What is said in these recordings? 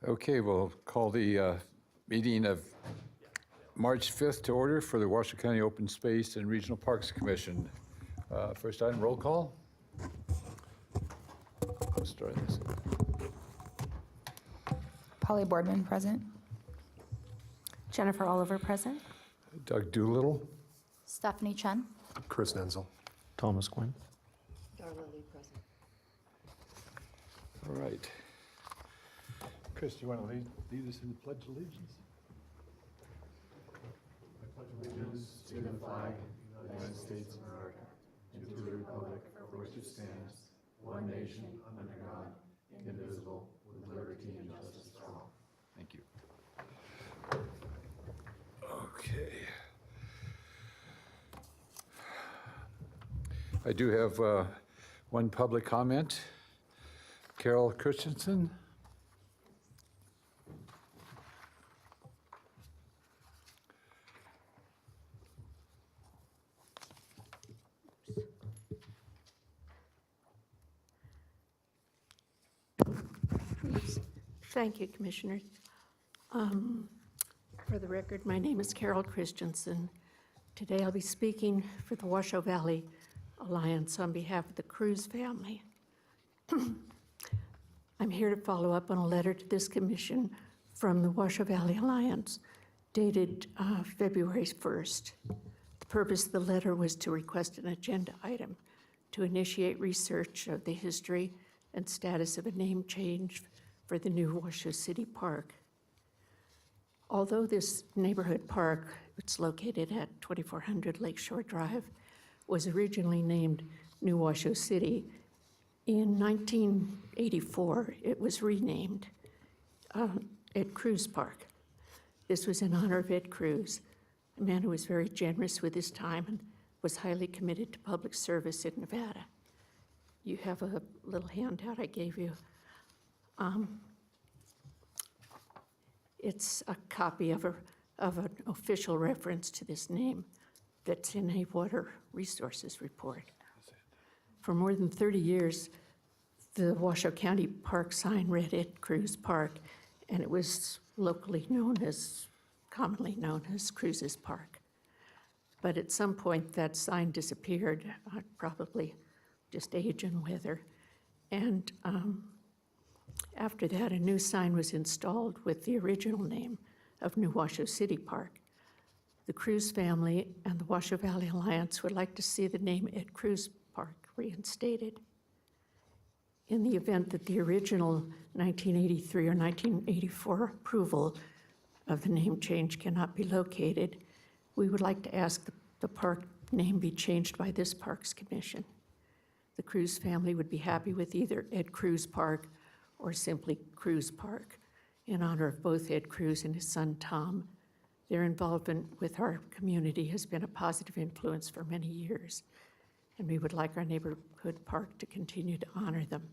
Okay, we'll call the meeting of March 5th to order for the Washoe County Open Space and Regional Parks Commission. First item, roll call. Let's start this. Polly Boardman, present. Jennifer Oliver, present. Doug Doolittle. Stephanie Chen. Chris Nenzel. Thomas Quinn. Darla Lee, present. All right. Chris, do you want to lead us in the Pledge of Allegiance? I pledge allegiance to the flag of the United States of America, and to the republic for which it stands, one nation, under God, indivisible, with liberty and justice for all. Thank you. Okay. I do have one public comment. Carol Christensen. Thank you, Commissioner. For the record, my name is Carol Christensen. Today I'll be speaking for the Washoe Valley Alliance on behalf of the Cruz family. I'm here to follow up on a letter to this commission from the Washoe Valley Alliance dated February 1st. The purpose of the letter was to request an agenda item to initiate research of the history and status of a name change for the new Washoe City Park. Although this neighborhood park, it's located at 2400 Lakeshore Drive, was originally named New Washoe City, in 1984, it was renamed Ed Cruz Park. This was in honor of Ed Cruz, a man who was very generous with his time and was highly committed to public service in Nevada. You have a little handout I gave you. It's a copy of an official reference to this name that's in a water resources report. For more than 30 years, the Washoe County Park sign read Ed Cruz Park, and it was commonly known as Cruz's Park. But at some point, that sign disappeared, probably just age and weather. And after that, a new sign was installed with the original name of New Washoe City Park. The Cruz family and the Washoe Valley Alliance would like to see the name Ed Cruz Park reinstated. In the event that the original 1983 or 1984 approval of the name change cannot be located, we would like to ask the park name be changed by this Parks Commission. The Cruz family would be happy with either Ed Cruz Park or simply Cruz Park, in honor of both Ed Cruz and his son Tom. Their involvement with our community has been a positive influence for many years, and we would like our neighborhood park to continue to honor them.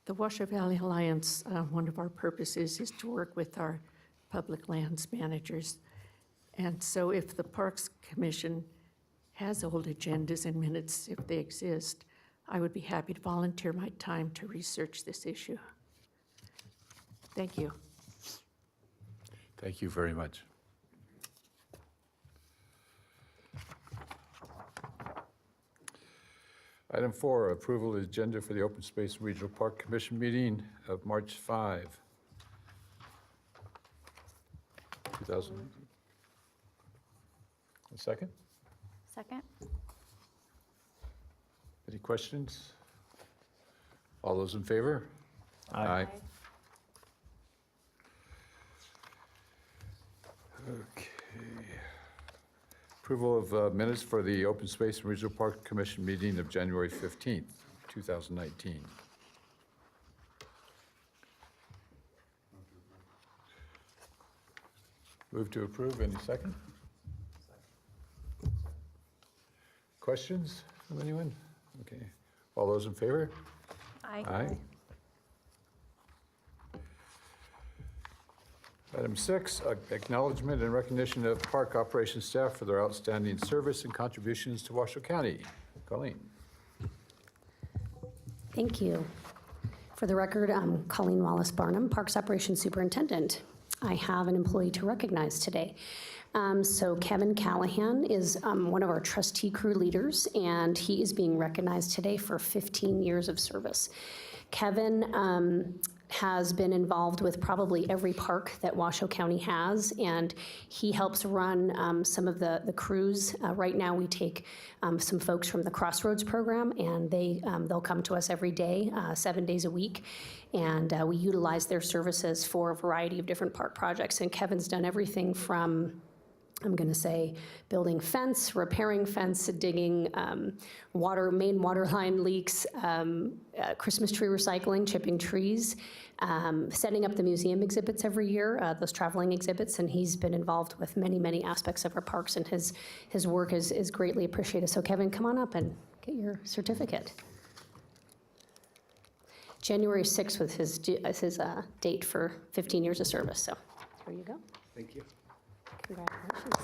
The Washoe Valley Alliance, one of our purposes is to work with our public lands managers. And so if the Parks Commission has old agendas and minutes, if they exist, I would be happy to volunteer my time to research this issue. Thank you. Thank you very much. Item 4, approval of the agenda for the Open Space and Regional Park Commission meeting of March 5, 2019. A second? Second. Any questions? All those in favor? Aye. Okay. Approval of minutes for the Open Space and Regional Park Commission meeting of January 15th, 2019. Move to approve. Any second? Questions from anyone? Okay. All those in favor? Aye. Item 6, acknowledgement and recognition of park operations staff for their outstanding service and contributions to Washoe County. Colleen. Thank you. For the record, I'm Colleen Wallace-Barnum, Parks Operations Superintendent. I have an employee to recognize today. So Kevin Callahan is one of our trustee crew leaders, and he is being recognized today for 15 years of service. Kevin has been involved with probably every park that Washoe County has, and he helps run some of the crews. Right now, we take some folks from the Crossroads program, and they'll come to us every day, 7 days a week, and we utilize their services for a variety of different park projects. And Kevin's done everything from, I'm going to say, building fence, repairing fence, digging main water line leaks, Christmas tree recycling, chipping trees, setting up the museum exhibits every year, those traveling exhibits, and he's been involved with many, many aspects of our parks, and his work is greatly appreciated. So Kevin, come on up and get your certificate. January 6th was his date for 15 years of service, so there you go. Thank you. Congratulations.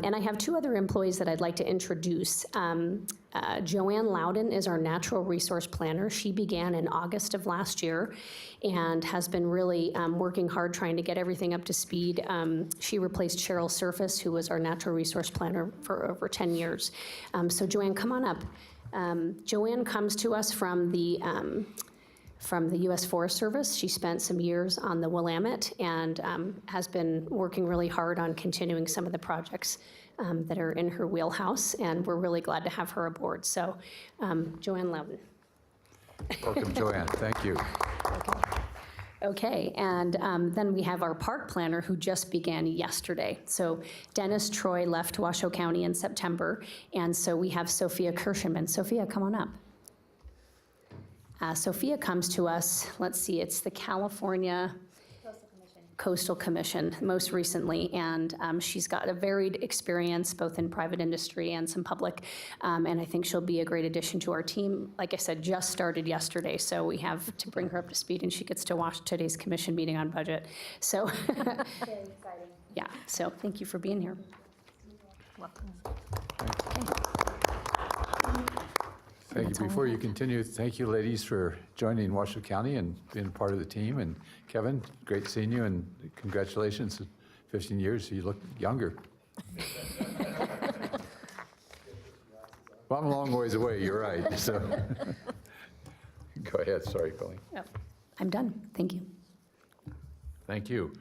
And I have two other employees that I'd like to introduce. Joanne Loudon is our natural resource planner. She began in August of last year and has been really working hard trying to get everything up to speed. She replaced Cheryl Surface, who was our natural resource planner for over 10 years. So Joanne, come on up. Joanne comes to us from the U.S. Forest Service. She spent some years on the Willamette and has been working really hard on continuing some of the projects that are in her wheelhouse, and we're really glad to have her aboard. So, Joanne Loudon. Welcome, Joanne. Thank you. Okay, and then we have our park planner who just began yesterday. So Dennis Troy left Washoe County in September, and so we have Sophia Kirschenman. Sophia, come on up. Sophia comes to us, let's see, it's the California Coastal Commission most recently, and she's got a varied experience both in private industry and some public, and I think she'll be a great addition to our team. Like I said, just started yesterday, so we have to bring her up to speed, and she gets to watch today's commission meeting on budget. So, Very exciting. yeah, so thank you for being here. Welcome. Thank you. That's all I Before you have. continue, thank you, ladies, for joining Washoe County and being part of the team. And Kevin, great seeing you, and congratulations. 15 years, you look younger. Well, I'm a long ways away, you're right, so. Go ahead, sorry, Colleen. Oh, I'm done, thank you. Thank you.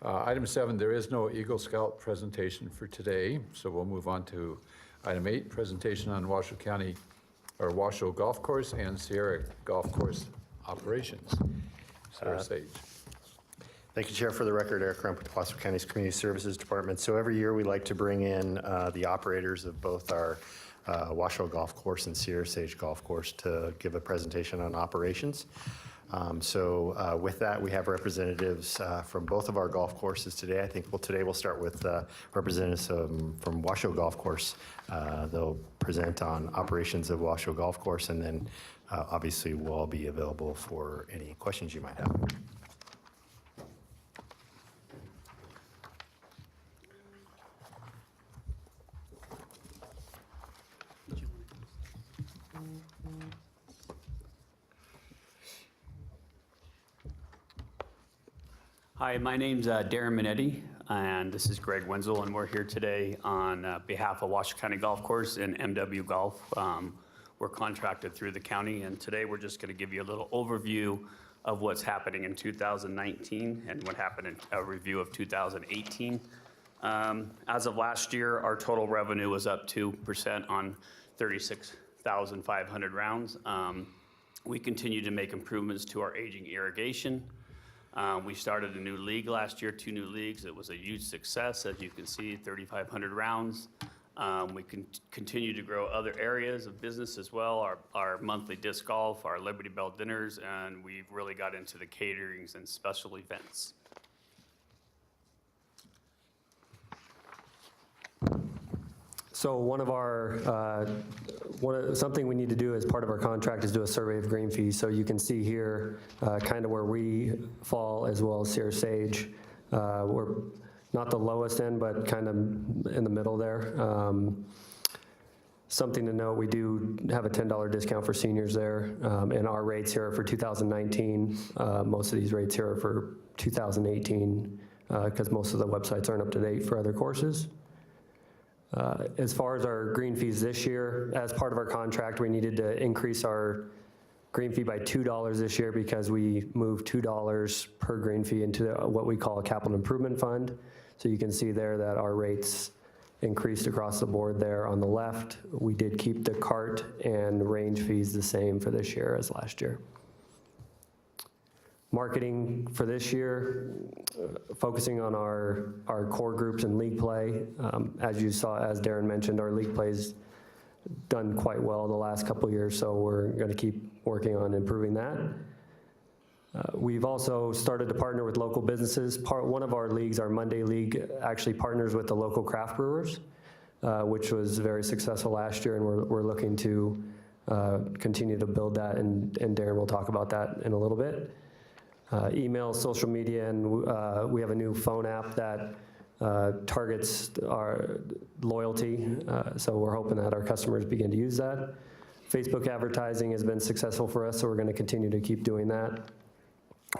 Item 7, there is no Eagle Scout presentation for today, so we'll move on to item 8, presentation on Washoe County, or Washoe Golf Course and Sierra Golf Course operations. Sarah Sage. Thank you, Chair. For the record, Eric Crump with Washoe County's Community Services Department. So every year we like to bring in the operators of both our Washoe Golf Course and Sierra Sage Golf Course to give a presentation on operations. With that, we have representatives from both of our golf courses today. I think today we'll start with representatives from Washoe Golf Course. They'll present on operations of Washoe Golf Course, and then obviously we'll all be available for any questions you might have. Hi, my name's Darren Minetti, and this is Greg Wenzel, and we're here today on behalf of Washoe County Golf Course and MW Golf. We're contracted through the county, and today we're just going to give you a little overview of what's happening in 2019 and what happened in a review of 2018. As of last year, our total revenue was up 2% on 36,500 rounds. We continue to make improvements to our aging irrigation. We started a new league last year, 2 new leagues. It was a huge success, as you can see, 3,500 rounds. We can continue to grow other areas of business as well, our monthly disc golf, our Liberty Bell dinners, and we've really got into the caterings and special events. So something we need to do as part of our contract is do a survey of green fees. So you can see here kind of where we fall, as well as Sierra Sage. We're not the lowest end, but kind of in the middle there. Something to note, we do have a $10 discount for seniors there, and our rates here are for 2019. Most of these rates here are for 2018, because most of the websites aren't up to date for other courses. As far as our green fees this year, as part of our contract, we needed to increase our green fee by $2 this year because we moved $2 per green fee into what we call a capital improvement fund. So you can see there that our rates increased across the board there on the left. We did keep the cart and range fees the same for this year as last year. Marketing for this year, focusing on our core groups and league play. As you saw, as Darren mentioned, our league play's done quite well the last couple of years, so we're going to keep working on improving that. We've also started to partner with local businesses. One of our leagues, our Monday League, actually partners with the local craft brewers, which was very successful last year, and we're looking to continue to build that, and Darren will talk about that in a little bit. Email, social media, and we have a new phone app that targets our loyalty, so we're hoping that our customers begin to use that. Facebook advertising has been successful for us, so we're going to continue to keep doing that.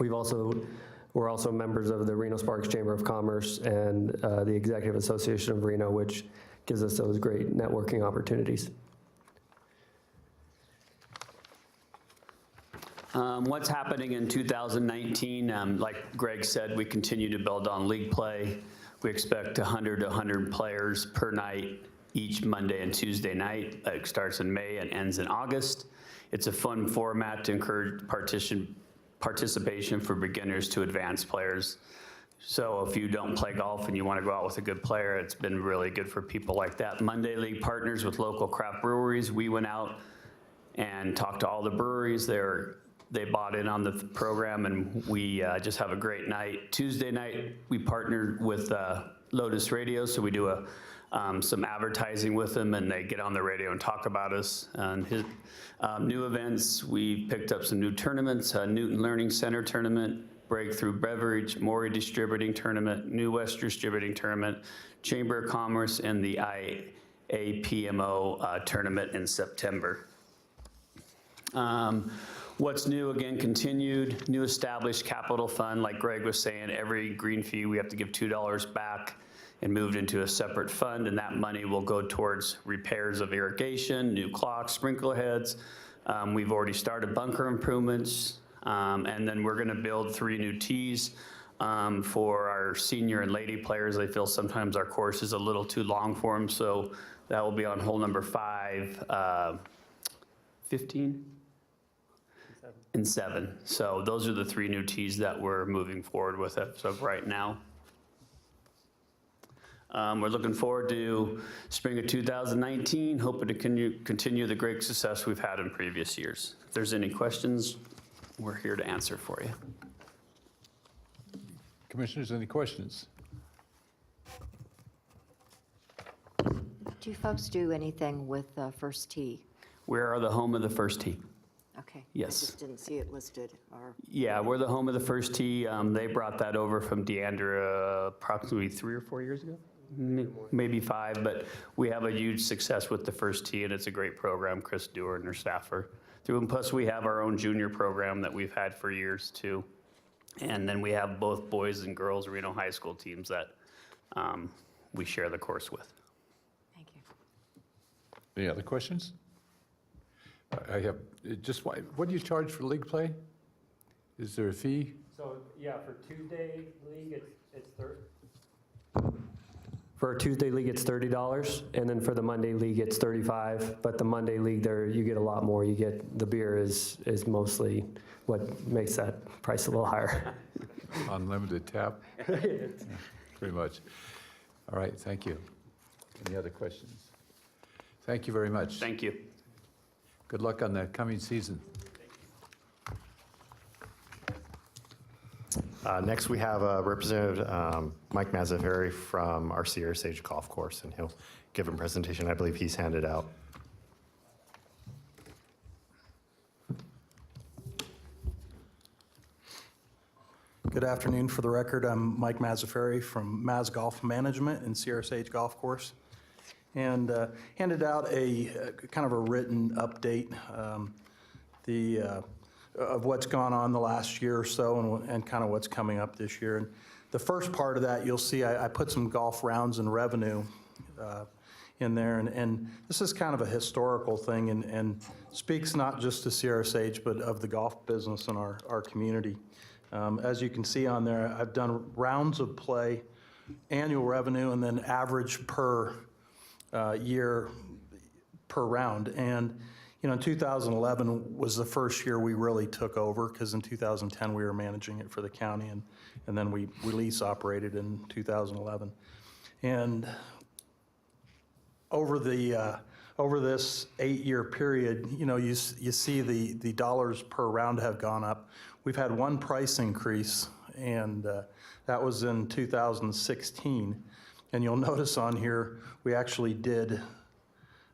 We're also members of the Reno Sparks Chamber of Commerce and the Executive Association of Reno, which gives us those great networking opportunities. What's happening in 2019? Like Greg said, we continue to build on league play. We expect 100 to 100 players per night each Monday and Tuesday night. It starts in May and ends in August. It's a fun format to encourage participation for beginners to advanced players. So if you don't play golf and you want to go out with a good player, it's been really good for people like that. Monday League partners with local craft breweries. We went out and talked to all the breweries. They bought in on the program, and we just have a great night. Tuesday night, we partnered with Lotus Radio, so we do some advertising with them, and they get on the radio and talk about us. And his new events, we picked up some new tournaments, Newton Learning Center tournament, Breakthrough Beverage, Maury Distributing Tournament, New West Distributing Tournament, Chamber of Commerce, and the IAPMO tournament in September. What's new, again, continued, new established capital fund. Like Greg was saying, every green fee, we have to give $2 back and moved into a separate fund, and that money will go towards repairs of irrigation, new clocks, sprinkler heads. We've already started bunker improvements, and then we're gonna build 3 new tees for our senior and lady players. They feel sometimes our course is a little too long for them, so that will be on hole number 5, 15? And 7. So those are the 3 new tees that we're moving forward with as of right now. We're looking forward to spring of 2019, hoping to continue the great success we've had in previous years. If there's any questions, we're here to answer for you. Commissioners, any questions? Do you folks do anything with First Tee? We are the home of the First Tee. Okay. Yes. I just didn't see it listed, or, Yeah, we're the home of the First Tee. They brought that over from Deandra approximately 3 or 4 years ago, maybe 5, but we have a huge success with the First Tee, and it's a great program. Chris Dewar and her staff are through, and plus we have our own junior program that we've had for years too. And then we have both boys and girls Reno High School teams that we share the course with. thank you. Any other questions? I have, just, what do you charge for league play? Is there a fee? So, yeah, for Tuesday league, it's For our Tuesday league, it's $30, and then for the Monday league, it's $35. But the Monday league, there you get a lot more. You get, the beer is mostly what makes that price a little higher. Unlimited tap? Pretty much. All right, thank you. Any other questions? Thank you very much. Thank you. Good luck on the coming season. Next, we have Representative Mike Mazzaferri from our Sierra Sage Golf Course, and he'll give a presentation. I believe he's handed out. Good afternoon. For the record, I'm Mike Mazzaferri from Maz Golf Management in Sierra Sage Golf Course. and handed out a kind of a written update of what's gone on the last year or so and kind of what's coming up this year. And the first part of that, you'll see I put some golf rounds and revenue in there, and this is kind of a historical thing and speaks not just to Sierra Sage, but of the golf business in our community. As you can see on there, I've done rounds of play, annual revenue, and then average per year per round. And you know, 2011 was the first year we really took over, because in 2010 we were managing it for the county, and then we lease operated in 2011. And over this 8-year period, you know, you see the dollars per round have gone up. We've had one price increase, and that was in 2016. And you'll notice on here, we actually did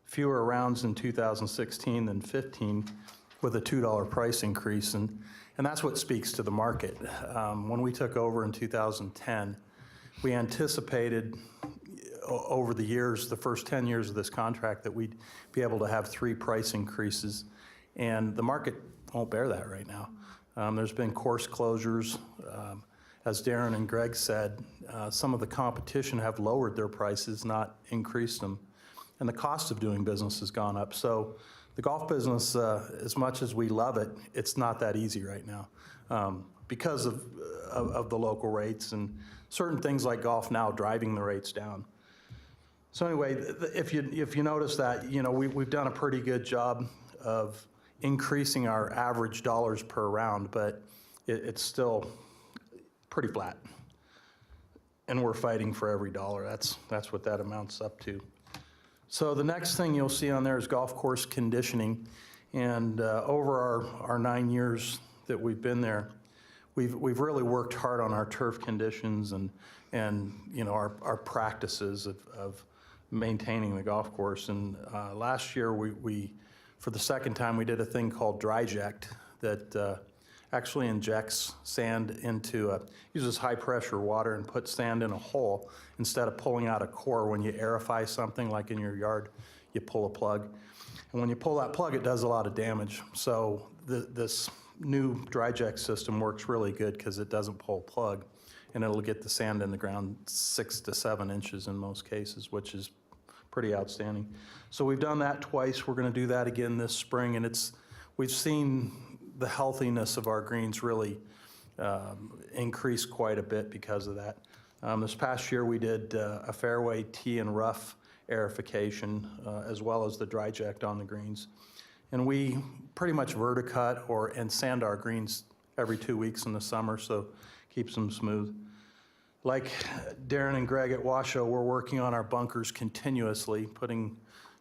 fewer rounds in 2016 than 15 with a $2 price increase. And that's what speaks to the market. When we took over in 2010, we anticipated over the years, the first 10 years of this contract, that we'd be able to have 3 price increases. And the market won't bear that right now. There's been course closures. As Darren and Greg said, some of the competition have lowered their prices, not increased them. And the cost of doing business has gone up. So the golf business, as much as we love it, it's not that easy right now because of the local rates and certain things like golf now driving the rates down. So anyway, if you notice that, you know, we've done a pretty good job of increasing our average dollars per round, but it's still pretty flat. And we're fighting for every dollar. That's what that amounts up to. So the next thing you'll see on there is golf course conditioning. And over our 9 years that we've been there, we've really worked hard on our turf conditions and you know, our practices of maintaining the golf course. And last year we for the second time, we did a thing called DryJect that actually injects sand into uses high pressure water and puts sand in a hole instead of pulling out a core. When you aerify something like in your yard, you pull a plug. And when you pull that plug, it does a lot of damage. So this new DryJect system works really good because it doesn't pull a plug, and it'll get the sand in the ground 6 to 7 inches in most cases, which is pretty outstanding. So we've done that twice. We're going to do that again this spring, and we've seen the healthiness of our greens really increase quite a bit because of that. This past year we did a fairway tee and rough aerification as well as the DryJect on the greens. And we pretty much verticut and sand our greens every 2 weeks in the summer, so keeps them smooth. Like Darren and Greg at Washoe, we're working on our bunkers continuously, putting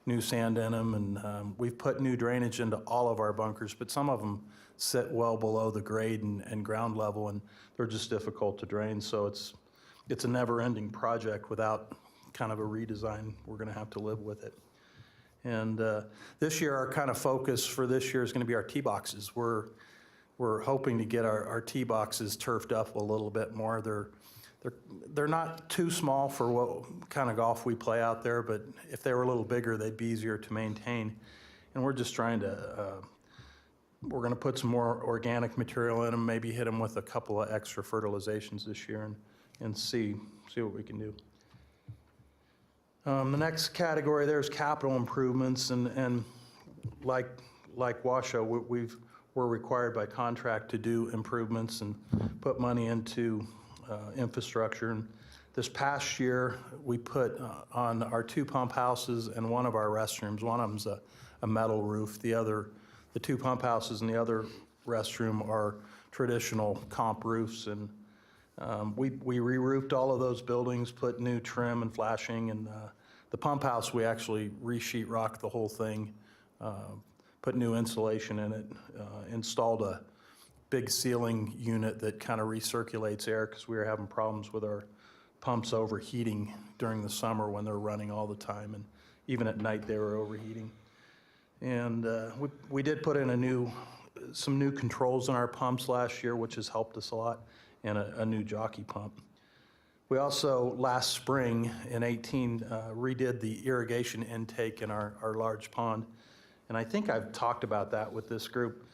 new sand in them, and we've put new drainage into all of our bunkers, but some of them sit well below the grade and ground level, and they're just difficult to drain. So it's a never-ending project without kind of a redesign. We're going to have to live with it. And this year, our kind of focus for this year is going to be our tee boxes. We're hoping to get our tee boxes turfed up a little bit more. They're not too small for what kind of golf we play out there, but if they were a little bigger, they'd be easier to maintain. And we're just trying to, we're going to put some more organic material in them, maybe hit them with a couple of extra fertilizations this year and see what we can do. The next category there is capital improvements, and like Washoe, we're required by contract to do improvements and put money into infrastructure. And this past year, we put on our 2 pump houses and one of our restrooms. One of them's a metal roof. The 2 pump houses and the other restroom are traditional comp roofs. And we re-roofed all of those buildings, put new trim and flashing. And the pump house, we actually re-sheet rocked the whole thing, put new insulation in it, installed a big ceiling unit that kind of recirculates air because we were having problems with our pumps overheating during the summer when they're running all the time, and even at night they were overheating. And we did put in some new controls in our pumps last year, which has helped us a lot, and a new jockey pump. We also, last spring in 18, redid the irrigation intake in our large pond. And I think I've talked about that with this group.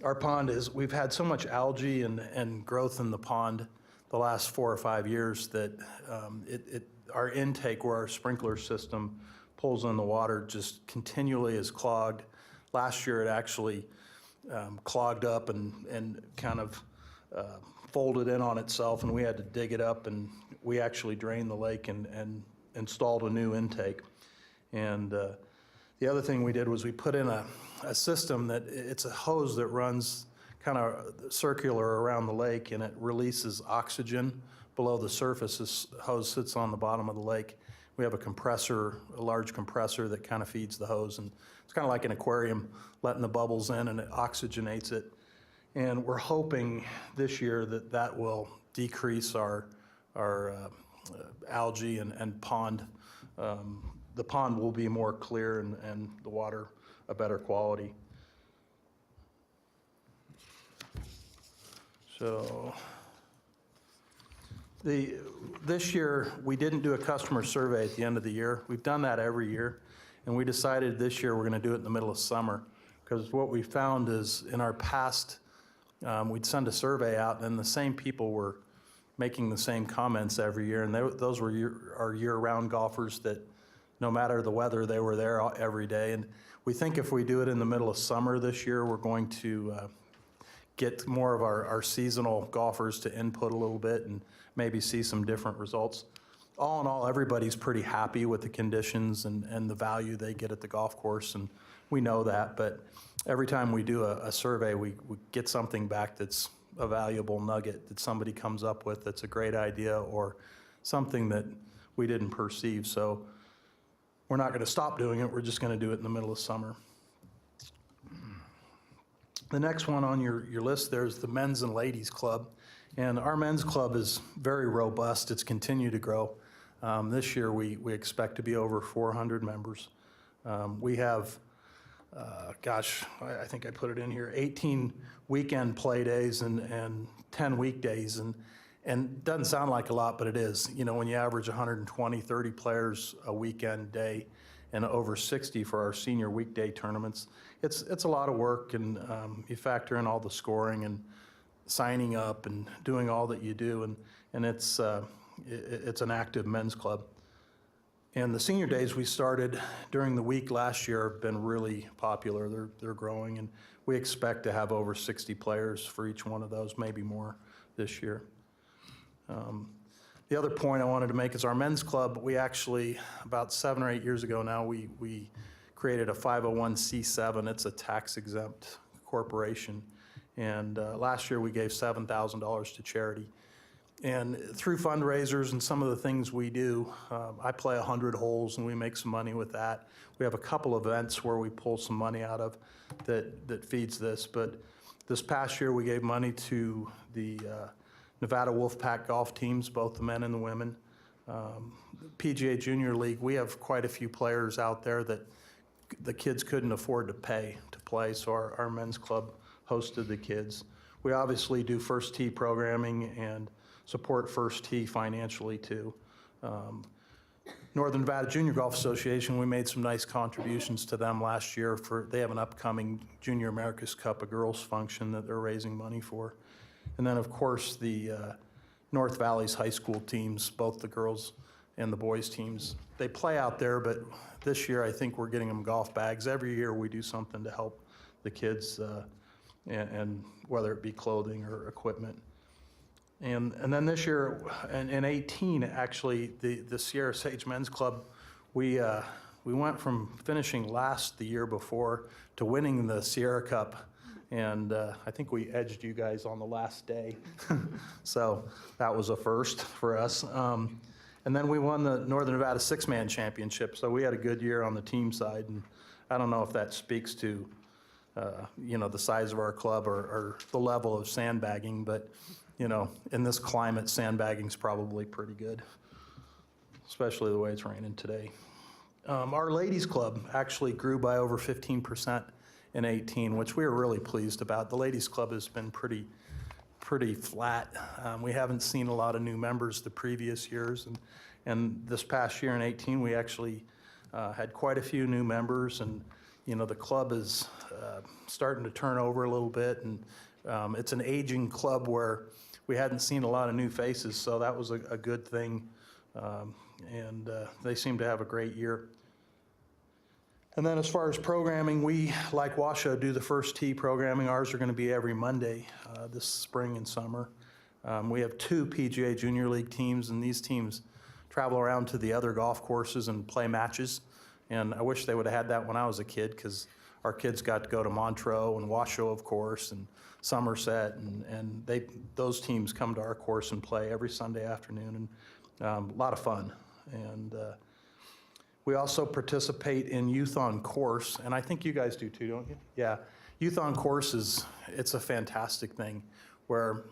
Our pond is, we've had so much algae and growth in the pond the last 4 or 5 years that our intake, where our sprinkler system pulls in the water, just continually is clogged. Last year, it actually clogged up and kind of folded in on itself, and we had to dig it up, and we actually drained the lake and installed a new intake. And the other thing we did was we put in a system that it's a hose that runs kind of circular around the lake, and it releases oxygen below the surface. This hose sits on the bottom of the lake. We have a compressor, a large compressor that kind of feeds the hose, and it's kind of like an aquarium, letting the bubbles in, and it oxygenates it. And we're hoping this year that that will decrease our algae and pond. The pond will be more clear and the water a better quality. So this year, we didn't do a customer survey at the end of the year. We've done that every year, and we decided this year we're going to do it in the middle of summer, because what we found is in our past, we'd send a survey out, and the same people were making the same comments every year, and those were our year-round golfers that no matter the weather, they were there every day. And we think if we do it in the middle of summer this year, we're going to get more of our seasonal golfers to input a little bit and maybe see some different results. All in all, everybody's pretty happy with the conditions and the value they get at the golf course, and we know that, but every time we do a survey, we get something back that's a valuable nugget that somebody comes up with that's a great idea or something that we didn't perceive. So we're not going to stop doing it. We're just going to do it in the middle of summer. The next one on your list, there's the Men's and Ladies Club. And our men's club is very robust. It's continued to grow. This year, we expect to be over 400 members. We have, I think I put it in here, 18 weekend play days and 10 weekdays. And it doesn't sound like a lot, but it is. You know, when you average 120, 30 players a weekend day and over 60 for our senior weekday tournaments, it's a lot of work, and you factor in all the scoring and signing up and doing all that you do, and it's an active men's club. And the senior days we started during the week last year have been really popular. They're growing, and we expect to have over 60 players for each one of those, maybe more this year. The other point I wanted to make is our men's club, we actually, about 7 or 8 years ago now, we created a 501c7. It's a tax-exempt corporation. And last year we gave $7,000 to charity. And through fundraisers and some of the things we do, I play 100 holes and we make some money with that. We have a couple events where we pull some money out of that feeds this. But this past year we gave money to the Nevada Wolfpack golf teams, both the men and the women. PGA Junior League, we have quite a few players out there that the kids couldn't afford to pay to play, so our men's club hosted the kids. We obviously do First Tee programming and support First Tee financially too. Northern Nevada Junior Golf Association, we made some nice contributions to them last year. They have an upcoming Junior America's Cup, a girls function that they're raising money for. And then of course the North Valley's high school teams, both the girls and the boys teams, they play out there, but this year I think we're getting them golf bags. Every year we do something to help the kids, and whether it be clothing or equipment. And then this year, in 18, actually, the Sierra Sage Men's Club, we went from finishing last the year before to winning the Sierra Cup. And I think we edged you guys on the last day. So that was a first for us. And then we won the Northern Nevada Six-Man Championship. So we had a good year on the team side. And I don't know if that speaks to, the size of our club or the level of sandbagging, but in this climate, sandbagging's probably pretty good, especially the way it's raining today. Our ladies club actually grew by over 15% in 18, which we were really pleased about. The ladies club has been pretty pretty flat. We haven't seen a lot of new members the previous years, and this past year in 18, we actually had quite a few new members, and the club is starting to turn over a little bit, and it's an aging club where we hadn't seen a lot of new faces, so that was a good thing, and they seem to have a great year. And then as far as programming, we, like Washoe, do the first tee programming. Ours are going to be every Monday this spring and summer. We have 2 PGA Junior League teams, and these teams travel around to the other golf courses and play matches. And I wish they would have had that when I was a kid, because our kids got to go to Montreux and Washoe, of course, and Somerset, and those teams come to our course and play every Sunday afternoon, and a lot of fun. And we also participate in Youth on Course, and I think you guys do too, don't you? Yeah. Youth on Course it's a fantastic thing where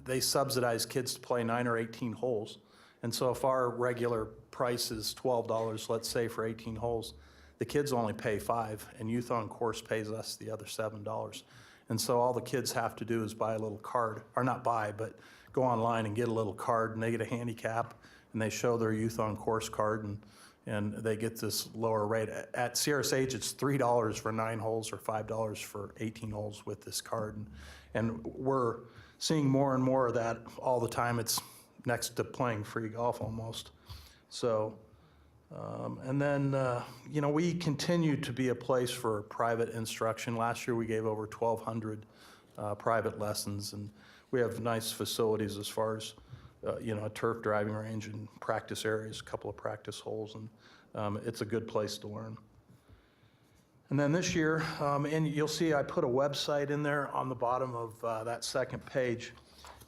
they subsidize kids to play 9 or 18 holes. And so if our regular price is $12, let's say, for 18 holes, the kids only pay $5, and Youth on Course pays us the other $7. And so all the kids have to do is buy a little card, or not buy, but go online and get a little card, and they get a handicap, and they show their Youth on Course card, and they get this lower rate. At CRSH, it's $3 for 9 holes or $5 for 18 holes with this card. And we're seeing more and more of that all the time. It's next to playing free golf almost. So, and then, we continue to be a place for private instruction. Last year, we gave over 1,200 private lessons, and we have nice facilities as far as a turf driving range and practice areas, a couple of practice holes, and it's a good place to learn. And then this year, and you'll see I put a website in there on the bottom of that second page.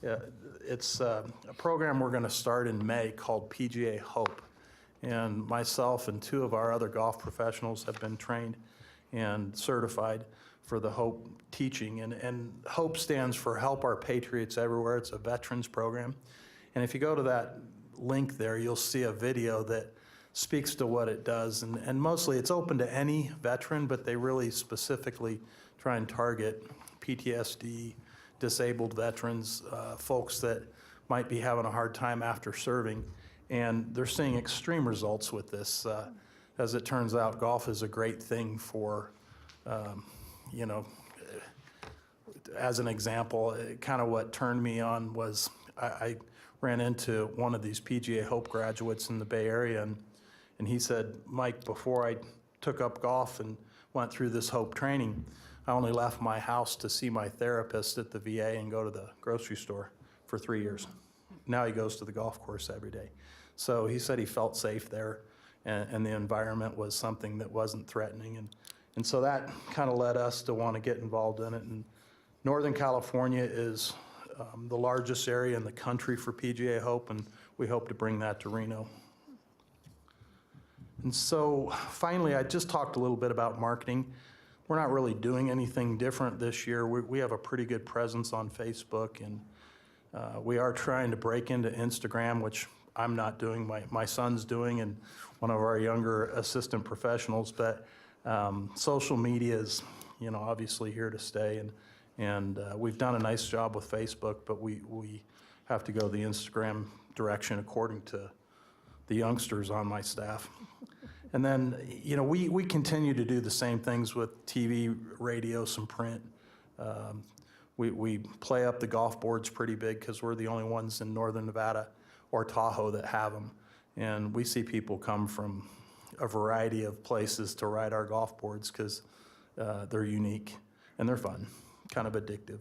It's a program we're going to start in May called PGA Hope. And myself and 2 of our other golf professionals have been trained and certified for the Hope teaching. And Hope stands for Help Our Patriots Everywhere. It's a veterans program. And if you go to that link there, you'll see a video that speaks to what it does. And mostly it's open to any veteran, but they really specifically try and target PTSD, disabled veterans, folks that might be having a hard time after serving. And they're seeing extreme results with this. As it turns out, golf is a great thing for, as an example, kind of what turned me on was I ran into one of these PGA Hope graduates in the Bay Area, and he said, Mike, before I took up golf and went through this Hope training, I only left my house to see my therapist at the VA and go to the grocery store for 3 years. Now he goes to the golf course every day. So he said he felt safe there, and the environment was something that wasn't threatening. And so that kind of led us to want to get involved in it. And Northern California is the largest area in the country for PGA Hope, and we hope to bring that to Reno. And so finally, I just talked a little bit about marketing. We're not really doing anything different this year. We have a pretty good presence on Facebook, and we are trying to break into Instagram, which I'm not doing, my son's doing, and one of our younger assistant professionals, but social media is, obviously here to stay, and we've done a nice job with Facebook, but we have to go the Instagram direction according to the youngsters on my staff. And then, we continue to do the same things with TV, radio, some print. We play up the golf boards pretty big because we're the only ones in northern Nevada or Tahoe that have them. And we see people come from a variety of places to ride our golf boards because they're unique and they're fun, kind of addictive.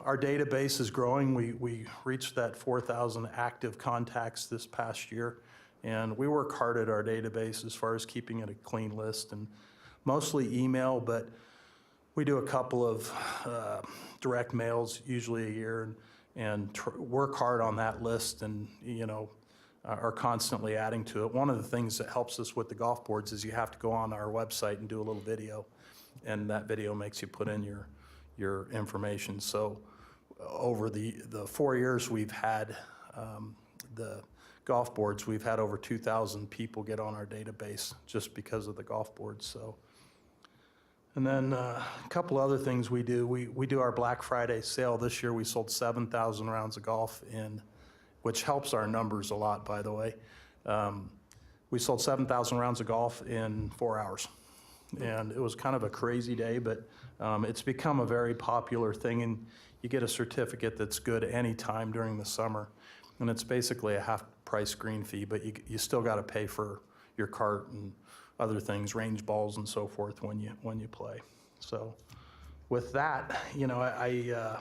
Our database is growing. We reached that 4,000 active contacts this past year. And we work hard at our database as far as keeping it a clean list, and mostly email, but we do a couple of direct mails, usually a year, and work hard on that list, and are constantly adding to it. One of the things that helps us with the golf boards is you have to go on our website and do a little video, and that video makes you put in your information. So over the 4 years we've had the golf boards, we've had over 2,000 people get on our database just because of the golf boards. So, And then a couple other things we do. We do our Black Friday sale. This year we sold 7,000 rounds of golf which helps our numbers a lot, by the way. We sold 7,000 rounds of golf in 4 hours. And it was kind of a crazy day, but it's become a very popular thing. And you get a certificate that's good any time during the summer. And it's basically a half-price green fee, but you still got to pay for your cart and other things, range balls and so forth when you play. So with that, you know, I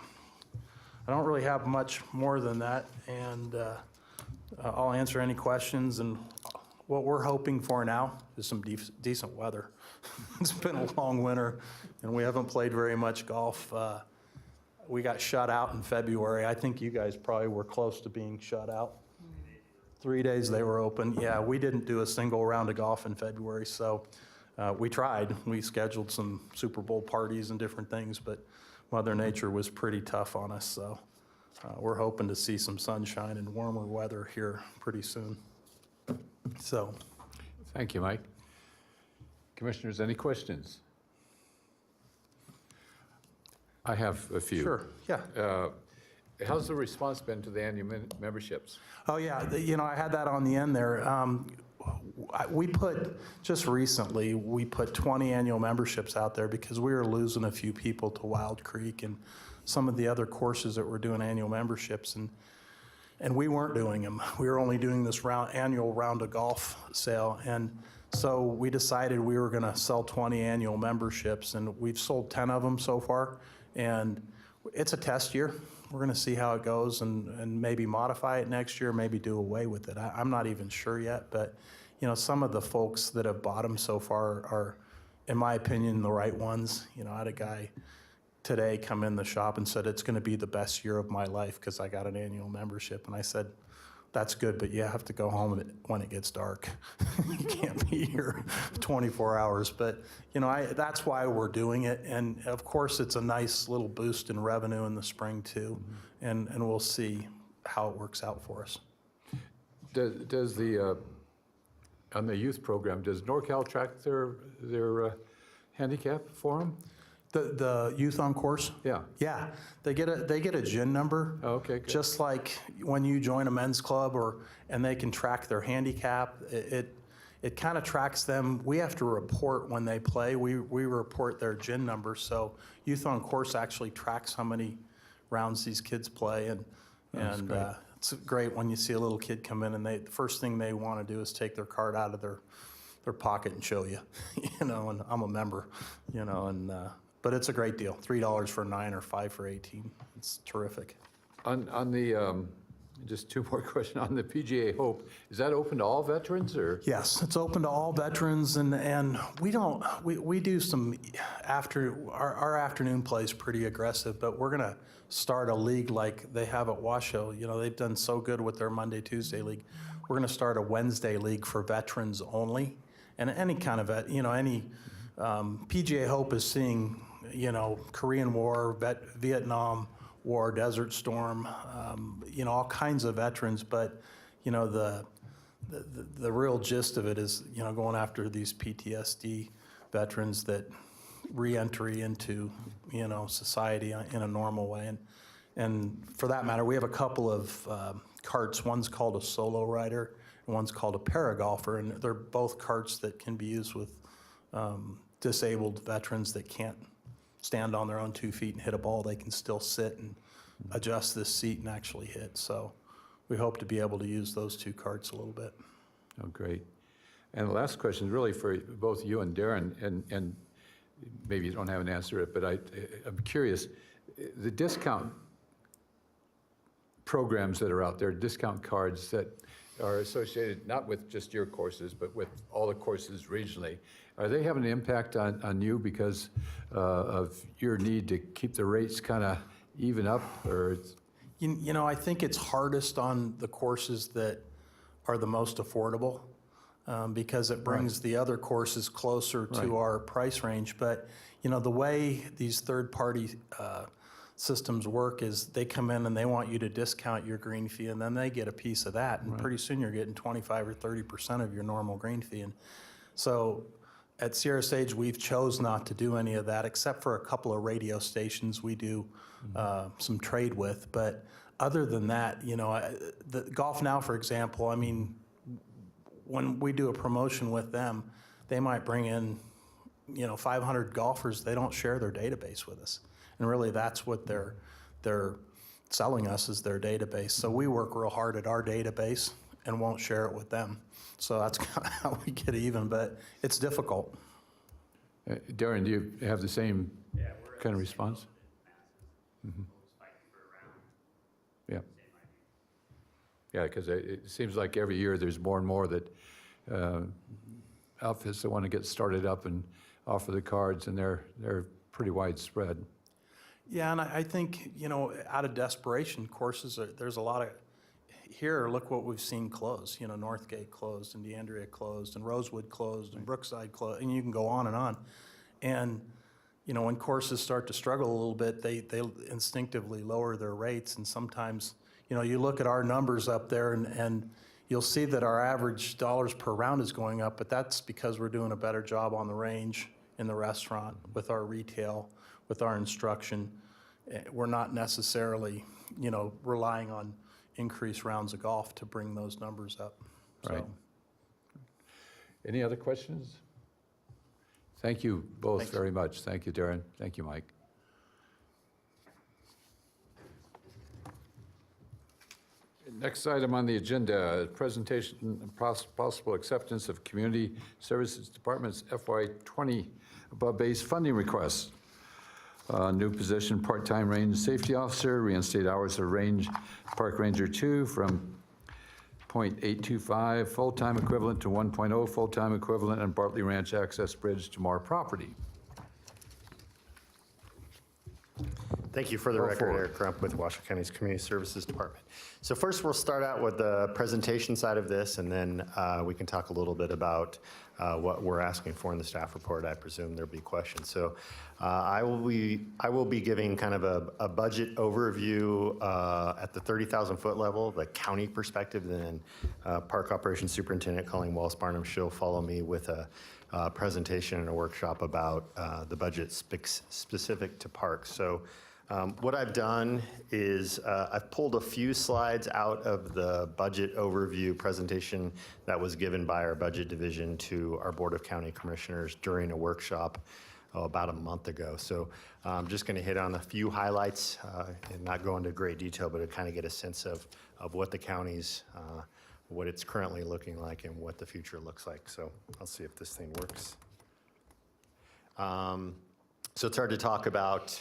don't really have much more than that, and I'll answer any questions. And what we're hoping for now is some decent weather. It's been a long winter, and we haven't played very much golf. We got shut out in February. I think you guys probably were close to being shut out. 3 days they were open. Yeah, we didn't do a single round of golf in February, so we tried. We scheduled some Super Bowl parties and different things, but Mother Nature was pretty tough on us, so we're hoping to see some sunshine and warmer weather here pretty soon. So, Thank you, Mike. Commissioners, any questions? I have a few. sure, yeah. How's the response been to the annual memberships? Oh, yeah, you know, I had that on the end there. We put, just recently, we put 20 annual memberships out there because we were losing a few people to Wild Creek and some of the other courses that were doing annual memberships, and we weren't doing them. We were only doing this annual round of golf sale, and so we decided we were gonna sell 20 annual memberships, and we've sold 10 of them so far, and it's a test year. We're going to see how it goes and maybe modify it next year, maybe do away with it. I'm not even sure yet, but you know, some of the folks that have bought them so far are, in my opinion, the right ones. You know, I had a guy today come in the shop and said, it's going to be the best year of my life because I got an annual membership. And I said, that's good, but you have to go home when it gets dark. You can't be here 24 hours. But, you know, that's why we're doing it. And, of course, it's a nice little boost in revenue in the spring, too. And we'll see how it works out for us. Does the, on the youth program, does NorCal track their handicap for them? The youth on course? Yeah. Yeah, they get a GIN number. Oh, okay, good. Just like when you join a men's club and they can track their handicap. It kind of tracks them. We have to report when they play. We report their GIN number. So youth on course actually tracks how many rounds these kids play, and great. it's great when you see a little kid come in and the first thing they want to do is take their card out of their pocket and show you, you know, and I'm a member, you know, and but it's a great deal. $3 for 9 or 5 for 18. It's terrific. On the, just two more questions, on the PGA Hope, is that open to all veterans, or? Yes, it's open to all veterans, and we do some our afternoon play is pretty aggressive, but we're gonna start a league like they have at Washoe. You know, they've done so good with their Monday, Tuesday league. We're gonna start a Wednesday league for veterans only, and any kind of, PGA Hope is seeing, you know, Korean War, Vietnam War, Desert Storm, you know, all kinds of veterans, but, you know, the real gist of it is, you know, going after these PTSD veterans that re-entry into, you know, society in a normal way. And for that matter, we have a couple of carts. One's called a solo rider, and one's called a paragolfer, and they're both carts that can be used with disabled veterans that can't stand on their own 2 feet and hit a ball. They can still sit and adjust this seat and actually hit. So we hope to be able to use those 2 carts a little bit. Oh, great. And the last question is really for both you and Darren, and maybe you don't have an answer to it, but I'm curious. The discount programs that are out there, discount cards that are associated not with just your courses, but with all the courses regionally, are they having an impact on you because of your need to keep the rates kind of even up, or? You know, I think it's hardest on the courses that are the most affordable because it brings the other courses closer to our price range. But, you know, the way these third-party systems work is they come in and they want you to discount your green fee, and then they get a piece of that, and pretty soon you're getting 25 or 30% of your normal green fee. And so At Sierra Sage, we've chose not to do any of that, except for a couple of radio stations we do some trade with. But other than that, the Golf Now, for example, I mean, when we do a promotion with them, they might bring in, 500 golfers. They don't share their database with us. And really, that's what they're selling us, is their database. So we work real hard at our database and won't share it with them. So that's kind of how we get even, but it's difficult. Darren, do you have the same kind of response? Yeah. Yeah, because it seems like every year there's more and more that outfits that want to get started up and offer the cards, and they're pretty widespread. Yeah, and I think, out of desperation, courses, there's a lot of, here, look what we've seen close. Northgate closed, and DeAndrea closed, and Rosewood closed, and Brookside closed, and you can go on and on. And, when courses start to struggle a little bit, they instinctively lower their rates, and sometimes, you look at our numbers up there, and you'll see that our average dollars per round is going up, but that's because we're doing a better job on the range, in the restaurant, with our retail, with our instruction. We're not necessarily, relying on increased rounds of golf to bring those numbers up. Right. So, Any other questions? Thank you both Thanks. very much. Thank you, Darren. Thank you, Mike. Next item on the agenda, presentation and possible acceptance of Community Services Department's FY20 above base funding requests. New position, part-time range safety officer, reinstate hours of range park ranger 2 from .825 full-time equivalent to 1.0 full-time equivalent, and Bartley Ranch access bridge to more property. Thank you. For the Go record, forward. Eric Crump with Washoe County's Community Services Department. So first, we'll start out with the presentation side of this, and then we can talk a little bit about what we're asking for in the staff report. I presume there'll be questions. So I will be giving kind of a budget overview at the 30,000-foot level, the county perspective, and then Park Operations Superintendent Colleen Wallace-Barnum, she'll follow me with a presentation and a workshop about the budget specific to parks. So what I've done is I've pulled a few slides out of the budget overview presentation that was given by our budget division to our Board of County Commissioners during a workshop about a month ago. So I'm just going to hit on a few highlights and not go into great detail, but to kind of get a sense of what the county's, what it's currently looking like and what the future looks like. So I'll see if this thing works. So it's hard to talk about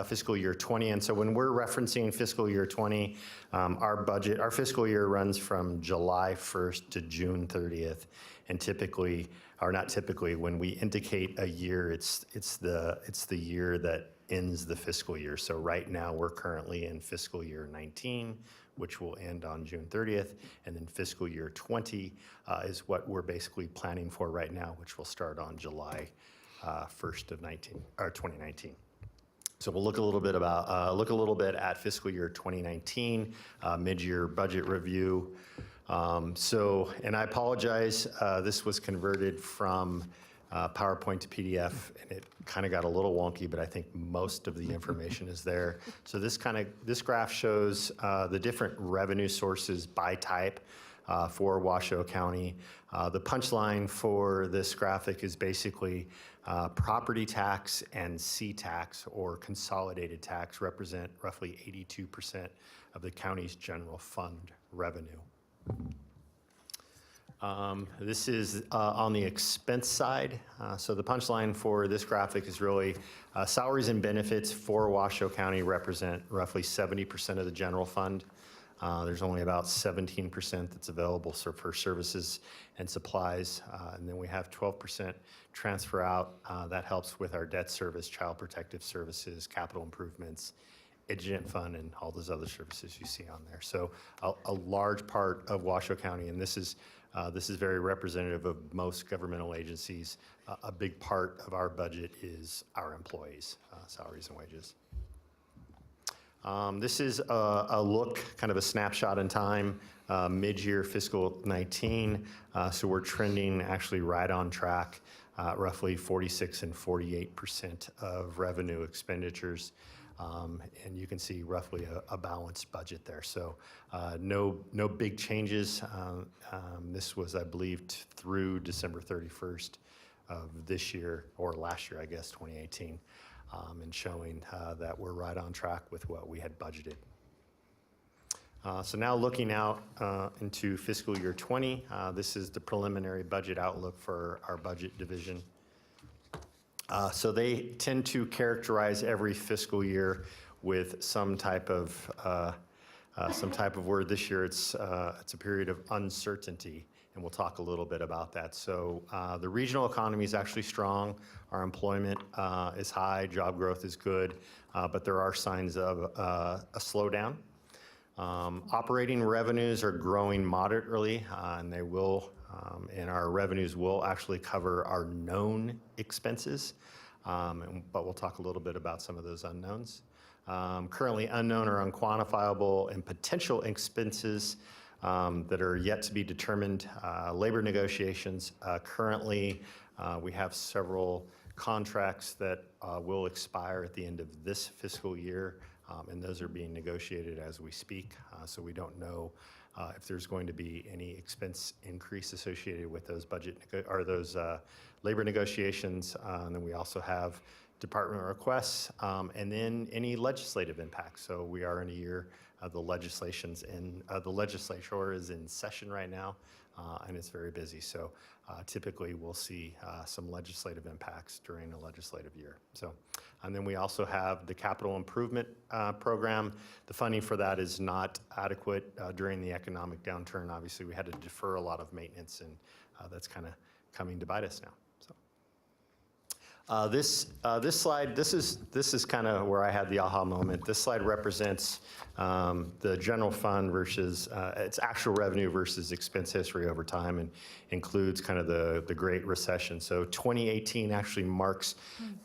fiscal year 20. And so when we're referencing fiscal year 20, our fiscal year runs from July 1st to June 30th. And typically, or not typically, when we indicate a year, it's the year that ends the fiscal year. So right now, we're currently in fiscal year 19, which will end on June 30th. And then fiscal year 20 is what we're basically planning for right now, which will start on July 1st of 2019. So we'll look a little bit at fiscal year 2019 mid-year budget review. And I apologize. This was converted from PowerPoint to PDF, and it kind of got a little wonky, but I think most of the information is there. So this graph shows the different revenue sources by type for Washoe County. The punchline for this graphic is basically property tax and C-tax, or consolidated tax, represent roughly 82% of the county's general fund revenue. This is on the expense side. So the punchline for this graphic is really salaries and benefits for Washoe County represent roughly 70% of the general fund. There's only about 17% that's available for services and supplies. And then we have 12% transfer out. That helps with our debt service, child protective services, capital improvements, indigent fund, and all those other services you see on there. So a large part of Washoe County, and this is very representative of most governmental agencies. A big part of our budget is our employees' salaries and wages. This is a look, kind of a snapshot in time, mid-year fiscal 19. So we're trending actually right on track, roughly 46 and 48% of revenue expenditures. And you can see roughly a balanced budget there. So no big changes. This was, I believe, through December 31st of this year, or last year, I guess, 2018, and showing that we're right on track with what we had budgeted. So now looking out into fiscal year 20, this is the preliminary budget outlook for our budget division. So they tend to characterize every fiscal year with some type of word. This year it's a period of uncertainty, and we'll talk a little bit about that. So the regional economy is actually strong. Our employment is high, job growth is good, but there are signs of a slowdown. Operating revenues are growing moderately, and they will, and our revenues will actually cover our known expenses, but we'll talk a little bit about some of those unknowns. Currently unknown or unquantifiable and potential expenses that are yet to be determined. Labor negotiations. Currently, we have several contracts that will expire at the end of this fiscal year, and those are being negotiated as we speak. So we don't know if there's going to be any expense increase associated with those labor negotiations. And then we also have department requests, and then any legislative impacts. So we are in a year of the legislature is in session right now, and it's very busy. So typically we'll see some legislative impacts during a legislative year. So, and then we also have the capital improvement program. The funding for that is not adequate during the economic downturn. Obviously, we had to defer a lot of maintenance, and that's kind of coming to bite us now. This slide, this is kind of where I had the aha moment. This slide represents the general fund versus its actual revenue versus expense history over time, and includes kind of the Great Recession. So 2018 actually marks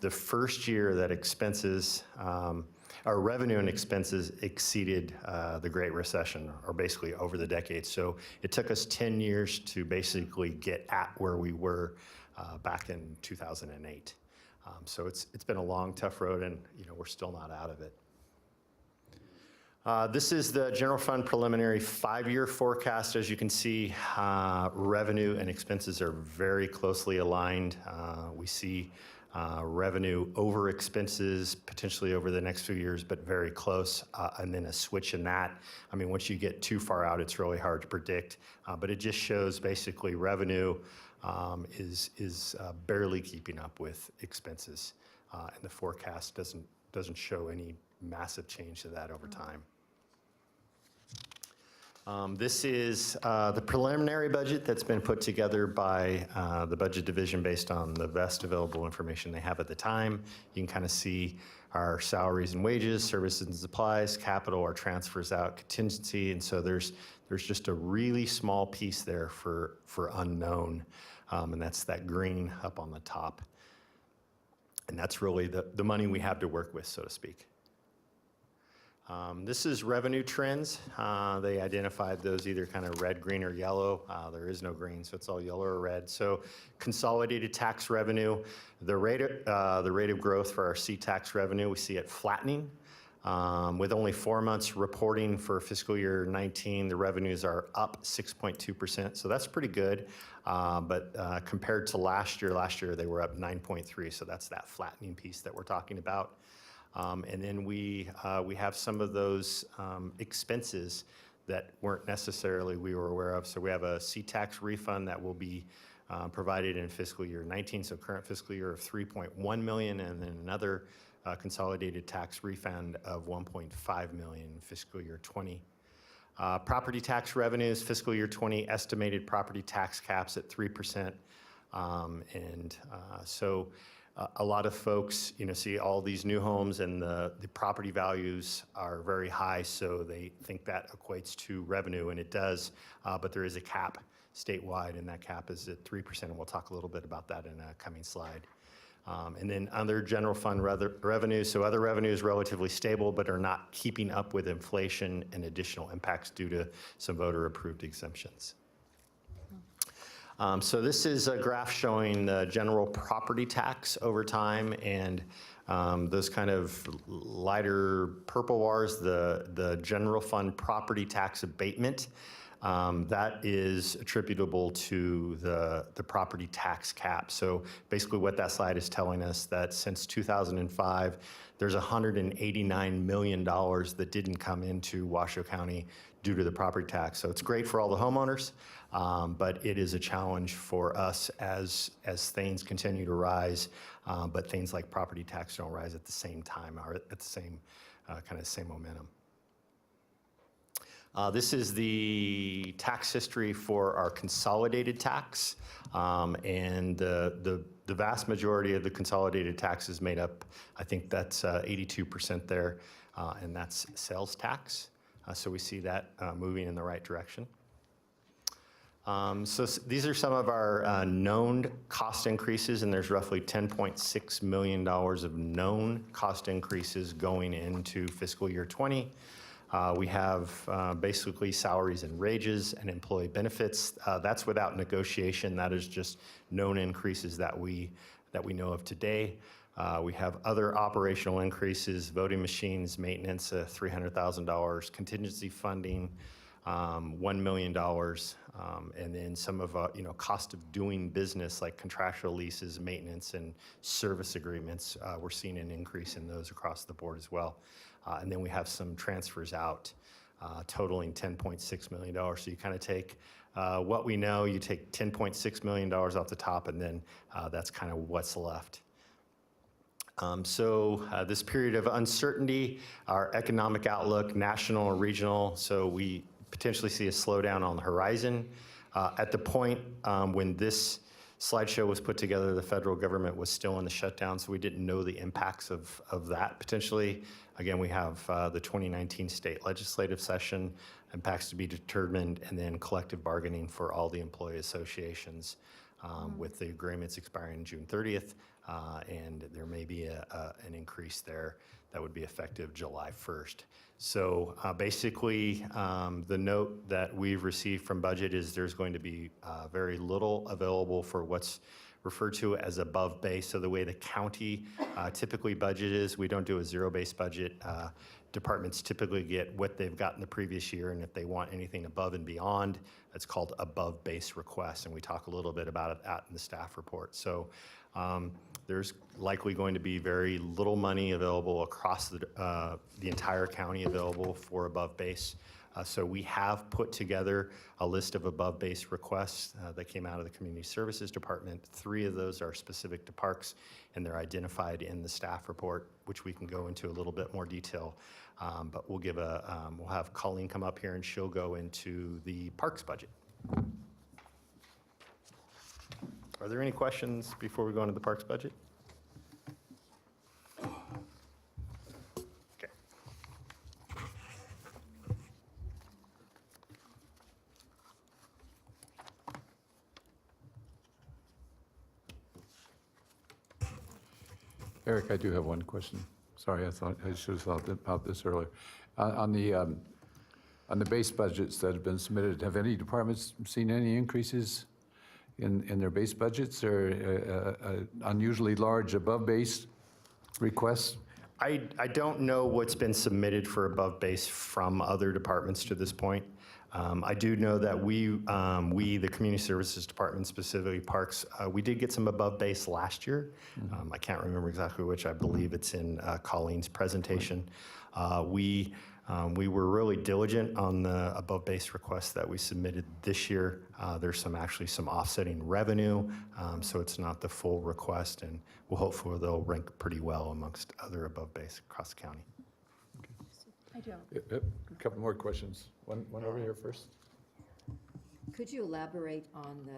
the first year that expenses, our revenue and expenses exceeded the Great Recession, or basically over the decade. So it took us 10 years to basically get at where we were back in 2008. So it's been a long, tough road, and we're still not out of it. This is the general fund preliminary 5-year forecast. As you can see, revenue and expenses are very closely aligned. We see revenue over expenses potentially over the next few years, but very close, and then a switch in that. I mean, once you get too far out, it's really hard to predict, but it just shows basically revenue is barely keeping up with expenses, and the forecast doesn't show any massive change to that over time. This is the preliminary budget that's been put together by the budget division based on the best available information they have at the time. You can kind of see our salaries and wages, services and supplies, capital, our transfers out, contingency, and so there's just a really small piece there for unknown, and that's that green up on the top. And that's really the money we have to work with, so to speak. This is revenue trends. They identified those either kind of red, green, or yellow. There is no green, so it's all yellow or red. So consolidated tax revenue, the rate of growth for our C-tax revenue, we see it flattening. With only 4 months reporting for fiscal year 19, the revenues are up 6.2%, so that's pretty good. But compared to last year they were up 9.3%, so that's that flattening piece that we're talking about. And then we have some of those expenses that weren't necessarily we were aware of. So we have a C-tax refund that will be provided in fiscal year 19, so current fiscal year of $3.1 million, and then another consolidated tax refund of $1.5 million in fiscal year 20. Property tax revenues, fiscal year 20, estimated property tax caps at 3%. So a lot of folks, see all these new homes, and the property values are very high, so they think that equates to revenue, and it does, but there is a cap statewide, and that cap is at 3%, and we'll talk a little bit about that in a coming slide. And then other general fund revenues, so other revenues relatively stable, but are not keeping up with inflation and additional impacts due to some voter-approved exemptions. So this is a graph showing the general property tax over time, and those kind of lighter purple bars, the general fund property tax abatement. That is attributable to the property tax cap. So basically what that slide is telling us that since 2005, there's $189 million that didn't come into Washoe County due to the property tax. So it's great for all the homeowners, but it is a challenge for us as things continue to rise, but things like property tax don't rise at the same time or at the same same momentum. This is the tax history for our consolidated tax, and the vast majority of the consolidated tax is made up, I think that's 82% there, and that's sales tax. So we see that moving in the right direction. These are some of our known cost increases, and there's roughly $10.6 million of known cost increases going into fiscal year 20. We have basically salaries and wages and employee benefits. That's without negotiation. That is just known increases that we know of today. We have other operational increases, voting machines, maintenance, $300,000, contingency funding, $1 million, and then some of cost of doing business like contractual leases, maintenance, and service agreements. We're seeing an increase in those across the board as well. And then we have some transfers out totaling $10.6 million. So you kind of take what we know, you take $10.6 million off the top, and then that's kind of what's left. This period of uncertainty, our economic outlook, national and regional, so we potentially see a slowdown on the horizon. At the point when this slideshow was put together, the federal government was still in the shutdown, so we didn't know the impacts of that potentially. Again, we have the 2019 state legislative session, impacts to be determined, and then collective bargaining for all the employee associations with the agreements expiring June 30th, and there may be an increase there that would be effective July 1st. So basically, the note that we've received from budget is there's going to be very little available for what's referred to as above base. So the way the county typically budget is, we don't do a zero-based budget. Departments typically get what they've got in the previous year, and if they want anything above and beyond, that's called above base requests, and we talk a little bit about it in the staff report. So there's likely going to be very little money available across the entire county available for above base. So we have put together a list of above base requests that came out of the Community Services Department. 3 of those are specific to parks, and they're identified in the staff report, which we can go into a little bit more detail. But we'll have Colleen come up here and she'll go into the parks budget. Are there any questions before we go into the parks budget? Okay. Eric, I do have one question. Sorry, I thought I should have thought about this earlier. On the base budgets that have been submitted, have any departments seen any increases in their base budgets or unusually large above base requests? I don't know what's been submitted for above base from other departments to this point. I do know that we, the Community Services Department, specifically Parks, we did get some above base last year. I can't remember exactly which. I believe it's in Colleen's presentation. We were really diligent on the above base requests that we submitted this year. There's actually some offsetting revenue, so it's not the full request, and we'll hopefully they'll rank pretty well amongst other above base across the county. I do. A couple more questions. One over here first. Could you elaborate on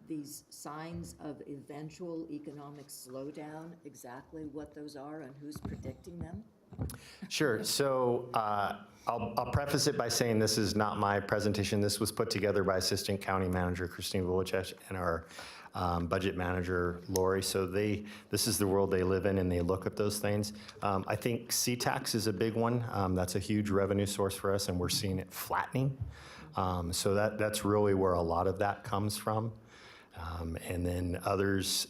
these signs of eventual economic slowdown, exactly what those are and who's predicting them? Sure. So I'll preface it by saying this is not my presentation. This was put together by Assistant County Manager Christine Vulicek and our Budget Manager Lori. So this is the world they live in, and they look at those things. I think C-Tax is a big one. That's a huge revenue source for us, and we're seeing it flattening. So that's really where a lot of that comes from. And then others,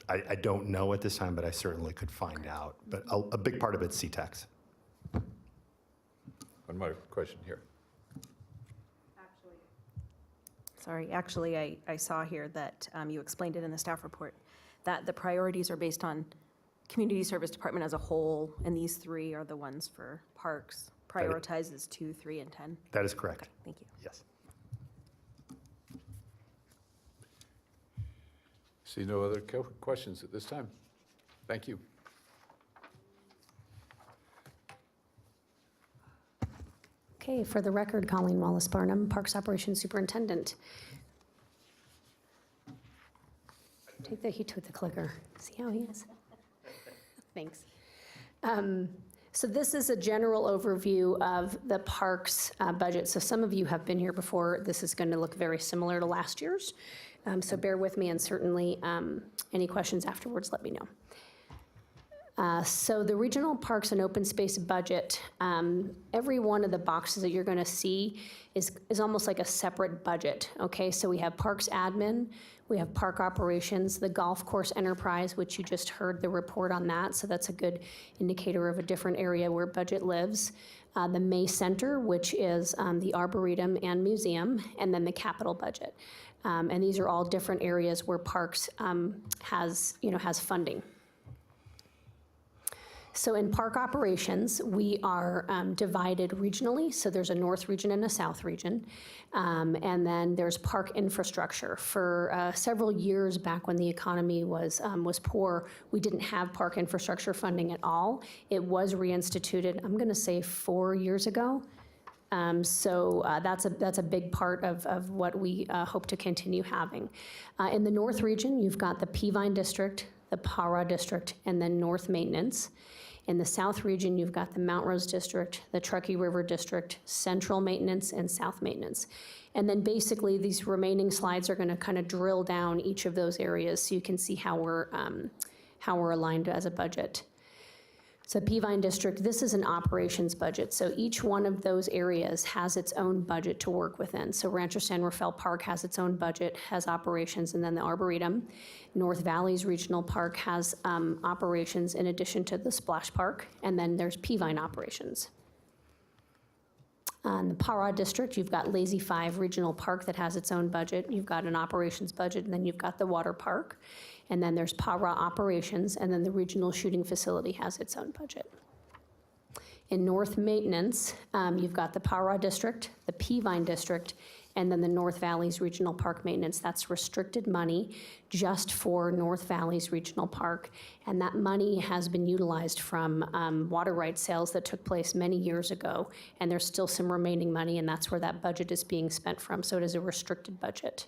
I don't know at this time, but I certainly could find out. But a big part of it's C-Tax. One more question here. Actually, I saw here that you explained it in the staff report, that the priorities are based on Community Service Department as a whole, and these 3 are the ones for parks. Prioritizes 2, 3, and 10. That is correct. Okay, thank you. Yes. See no other questions at this time. Thank you. Okay, for the record, Colleen Wallace Barnum, Parks Operations Superintendent. He took the clicker. See how he is? Thanks. So this is a general overview of the parks budget. So some of you have been here before. This is going to look very similar to last year's. So bear with me, and certainly any questions afterwards, let me know. So the regional parks and open space budget, every one of the boxes that you're going to see is almost like a separate budget, okay? So we have parks admin, we have park operations, the golf course enterprise, which you just heard the report on that, so that's a good indicator of a different area where budget lives. The May Center, which is the Arboretum and Museum, and then the capital budget. And these are all different areas where parks has funding. So in park operations, we are divided regionally. So there's a north region and a south region. And then there's park infrastructure. For several years back when the economy was poor, we didn't have park infrastructure funding at all. It was reinstituted, I'm gonna say 4 years ago. So that's a big part of what we hope to continue having. In the north region, you've got the Peavine District, the Para District, and then North Maintenance. In the south region, you've got the Mount Rose District, the Truckee River District, Central Maintenance, and South Maintenance. And then basically, these remaining slides are gonna kind of drill down each of those areas so you can see how we're aligned as a budget. So Peavine District, this is an operations budget. So each one of those areas has its own budget to work within. So Rancho San Rafael Park has its own budget, has operations, and then the Arboretum. North Valley's Regional Park has operations in addition to the Splash Park, and then there's Peavine operations. In the Para District, you've got Lazy 5 Regional Park that has its own budget. You've got an operations budget, and then you've got the water park. And then there's Para operations, and then the regional shooting facility has its own budget. In North Maintenance, you've got the Para District, the Peavine District, and then the North Valley's Regional Park Maintenance. That's restricted money just for North Valley's Regional Park. And that money has been utilized from water rights sales that took place many years ago. And there's still some remaining money, and that's where that budget is being spent from. So it is a restricted budget.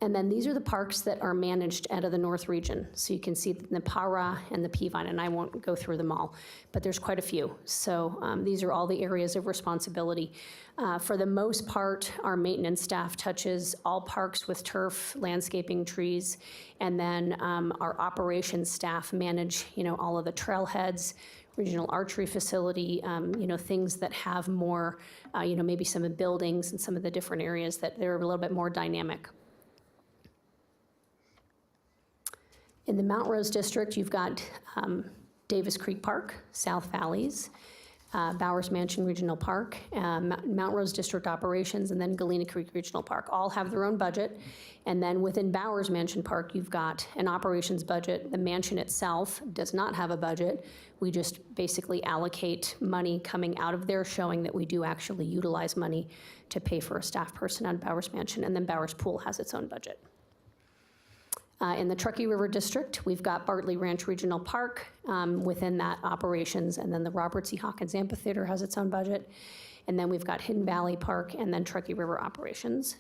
And then these are the parks that are managed out of the North region. So you can see the Para and the Peavine, and I won't go through them all, but there's quite a few. So these are all the areas of responsibility. For the most part, our maintenance staff touches all parks with turf, landscaping, trees, and then our operations staff manage, all of the trailheads, regional archery facility, things that have more, maybe some of the buildings and some of the different areas that they're a little bit more dynamic. In the Mount Rose District, you've got Davis Creek Park, South Valleys, Bowers Mansion Regional Park, Mount Rose District Operations, and then Galena Creek Regional Park. All have their own budget. And then within Bowers Mansion Park, you've got an operations budget. The mansion itself does not have a budget. We just basically allocate money coming out of there, showing that we do actually utilize money to pay for a staff person on Bowers Mansion. And then Bowers Pool has its own budget. In the Truckee River District, we've got Bartley Ranch Regional Park within that operations, and then the Robert C. Hawkins Amphitheater has its own budget. And then we've got Hidden Valley Park and then Truckee River operations.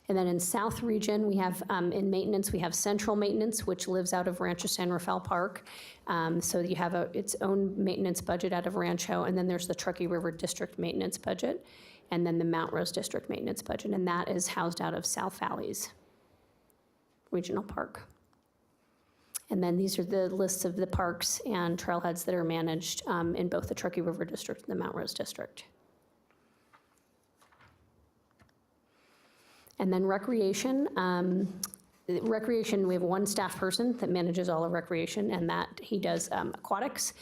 And then in South Region, we have, in maintenance, we have Central Maintenance, which lives out of Rancho San Rafael Park. So you have its own maintenance budget out of Rancho, and then there's the Truckee River District maintenance budget, and then the Mount Rose District maintenance budget, and that is housed out of South Valley's Regional Park. And then these are the lists of the parks and trailheads that are managed in both the Truckee River District and the Mount Rose District. And then recreation. Recreation, we have one staff person that manages all of recreation, and that he does aquatics,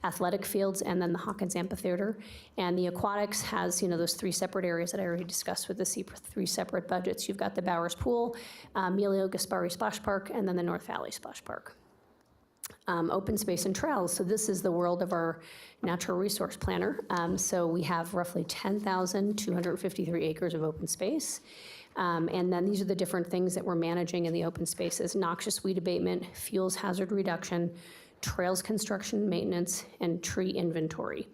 athletic fields, and then the Hawkins Amphitheater. And the aquatics has, those three separate areas that I already discussed with the three separate budgets. You've got the Bowers Pool, Emilio Gaspari Splash Park, and then the North Valley Splash Park. Open space and trails. So this is the world of our natural resource planner. So we have roughly 10,253 acres of open space. And then these are the different things that we're managing in the open spaces: noxious weed abatement, fuels hazard reduction, trails construction maintenance, and tree inventory.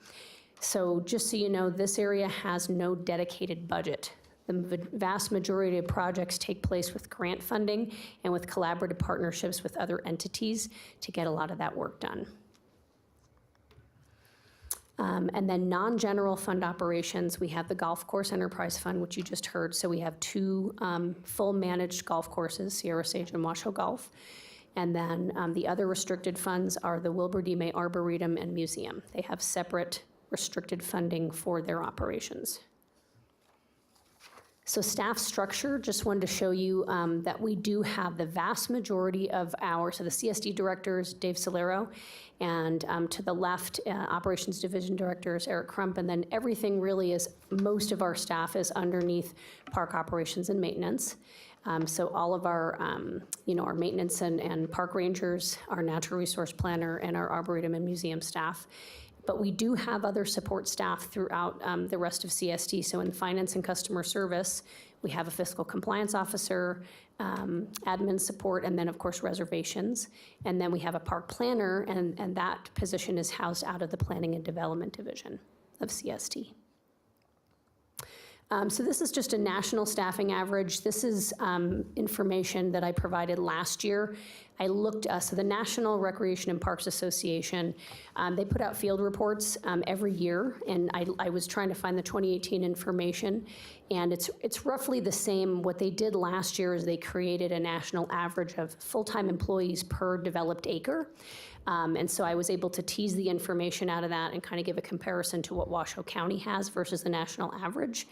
So just so you know, this area has no dedicated budget. The vast majority of projects take place with grant funding and with collaborative partnerships with other entities to get a lot of that work done. And then non-general fund operations, we have the Golf Course Enterprise Fund, which you just heard. So we have two full managed golf courses, Sierra Sage and Washoe Golf. And then the other restricted funds are the Wilbur D. May Arboretum and Museum. They have separate restricted funding for their operations. So staff structure, just wanted to show you that we do have the vast majority of so the CSD directors, Dave Solero, and to the left, Operations Division directors, Eric Crump, and then everything really is, most of our staff is underneath Park Operations and Maintenance. So all of our, our maintenance and park rangers, our natural resource planner, and our arboretum and museum staff. But we do have other support staff throughout the rest of CSD. So in finance and customer service, we have a fiscal compliance officer, admin support, and then of course reservations. And then we have a park planner, and that position is housed out of the planning and development division of CSD. So this is just a national staffing average. This is information that I provided last year. I looked, so the National Recreation and Parks Association, they put out field reports every year, and I was trying to find the 2018 information, and it's roughly the same. What they did last year is they created a national average of full-time employees per developed acre. And so I was able to tease the information out of that and kind of give a comparison to what Washoe County has versus the national average.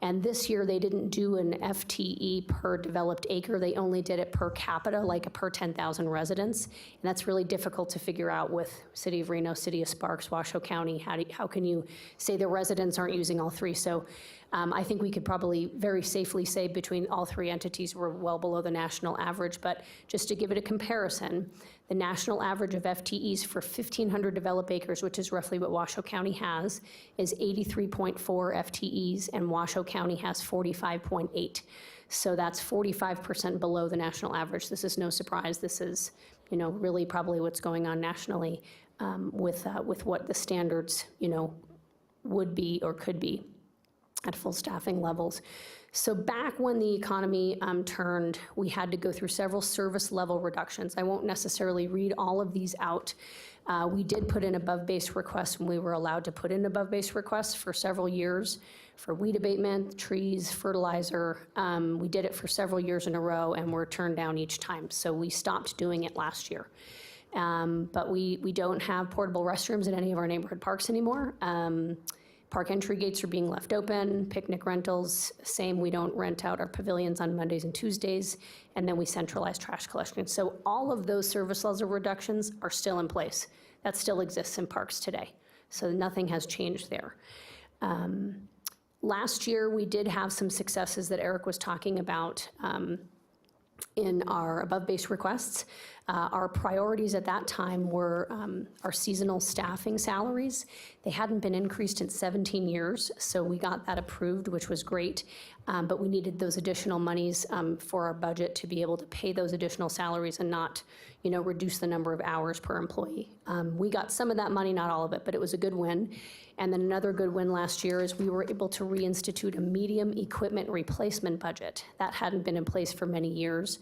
And this year they didn't do an FTE per developed acre. They only did it per capita, like a per 10,000 residents. And that's really difficult to figure out with City of Reno, City of Sparks, Washoe County. How can you say the residents aren't using all three? So I think we could probably very safely say between all three entities we're well below the national average. But just to give it a comparison, the national average of FTEs for 1,500 developed acres, which is roughly what Washoe County has, is 83.4 FTEs, and Washoe County has 45.8. So that's 45% below the national average. This is no surprise. This is, really probably what's going on nationally with what the standards, would be or could be at full staffing levels. So back when the economy turned, we had to go through several service level reductions. I won't necessarily read all of these out. We did put in above base requests when we were allowed to put in above base requests for several years for weed abatement, trees, fertilizer. We did it for several years in a row and were turned down each time. So we stopped doing it last year. But we don't have portable restrooms in any of our neighborhood parks anymore. Park entry gates are being left open, picnic rentals, same, we don't rent out our pavilions on Mondays and Tuesdays, and then we centralize trash collection. So all of those service level reductions are still in place. That still exists in parks today. So nothing has changed there. Last year, we did have some successes that Eric was talking about in our above base requests. Our priorities at that time were our seasonal staffing salaries. They hadn't been increased in 17 years, so we got that approved, which was great. But we needed those additional monies for our budget to be able to pay those additional salaries and not, reduce the number of hours per employee. We got some of that money, not all of it, but it was a good win. And then another good win last year is we were able to reinstitute a medium equipment replacement budget. That hadn't been in place for many years.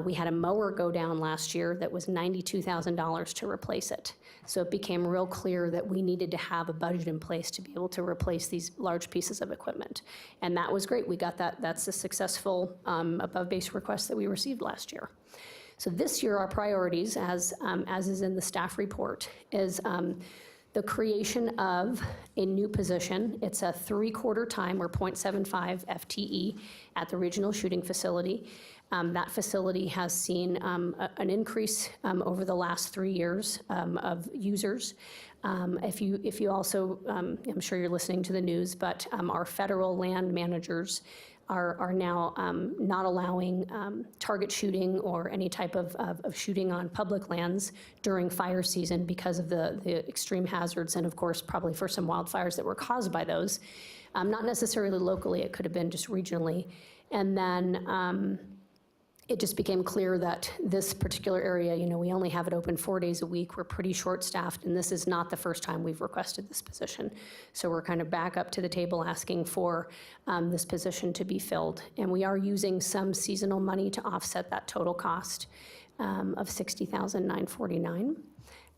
We had a mower go down last year that was $92,000 to replace it. So it became real clear that we needed to have a budget in place to be able to replace these large pieces of equipment. And that was great. We got that. That's a successful above base request that we received last year. So this year, our priorities, as is in the staff report, is the creation of a new position. It's a 3/4 time, or 0.75 FTE at the regional shooting facility. That facility has seen an increase over the last 3 years of users. If you also, I'm sure you're listening to the news, but our federal land managers are now not allowing target shooting or any type of shooting on public lands during fire season because of the extreme hazards, and of course, probably for some wildfires that were caused by those. Not necessarily locally, it could have been just regionally. And then it just became clear that this particular area, we only have it open 4 days a week. We're pretty short-staffed, and this is not the first time we've requested this position. So we're kind of back up to the table asking for this position to be filled. And we are using some seasonal money to offset that total cost of $60,949.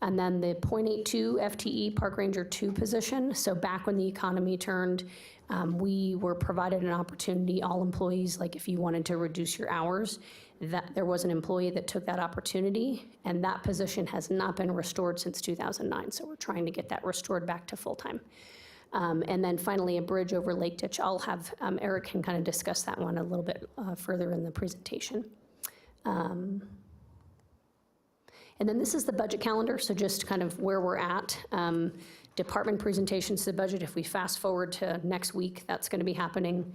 And then the 0.82 FTE Park Ranger 2 position. So back when the economy turned, we were provided an opportunity, all employees, like if you wanted to reduce your hours, that there was an employee that took that opportunity, and that position has not been restored since 2009. So we're trying to get that restored back to full-time. And then finally, a bridge over Lake Ditch. I'll have Eric can kind of discuss that one a little bit further in the presentation. And then this is the budget calendar, so just kind of where we're at. Department presentations to the budget, if we fast forward to next week, that's going to be happening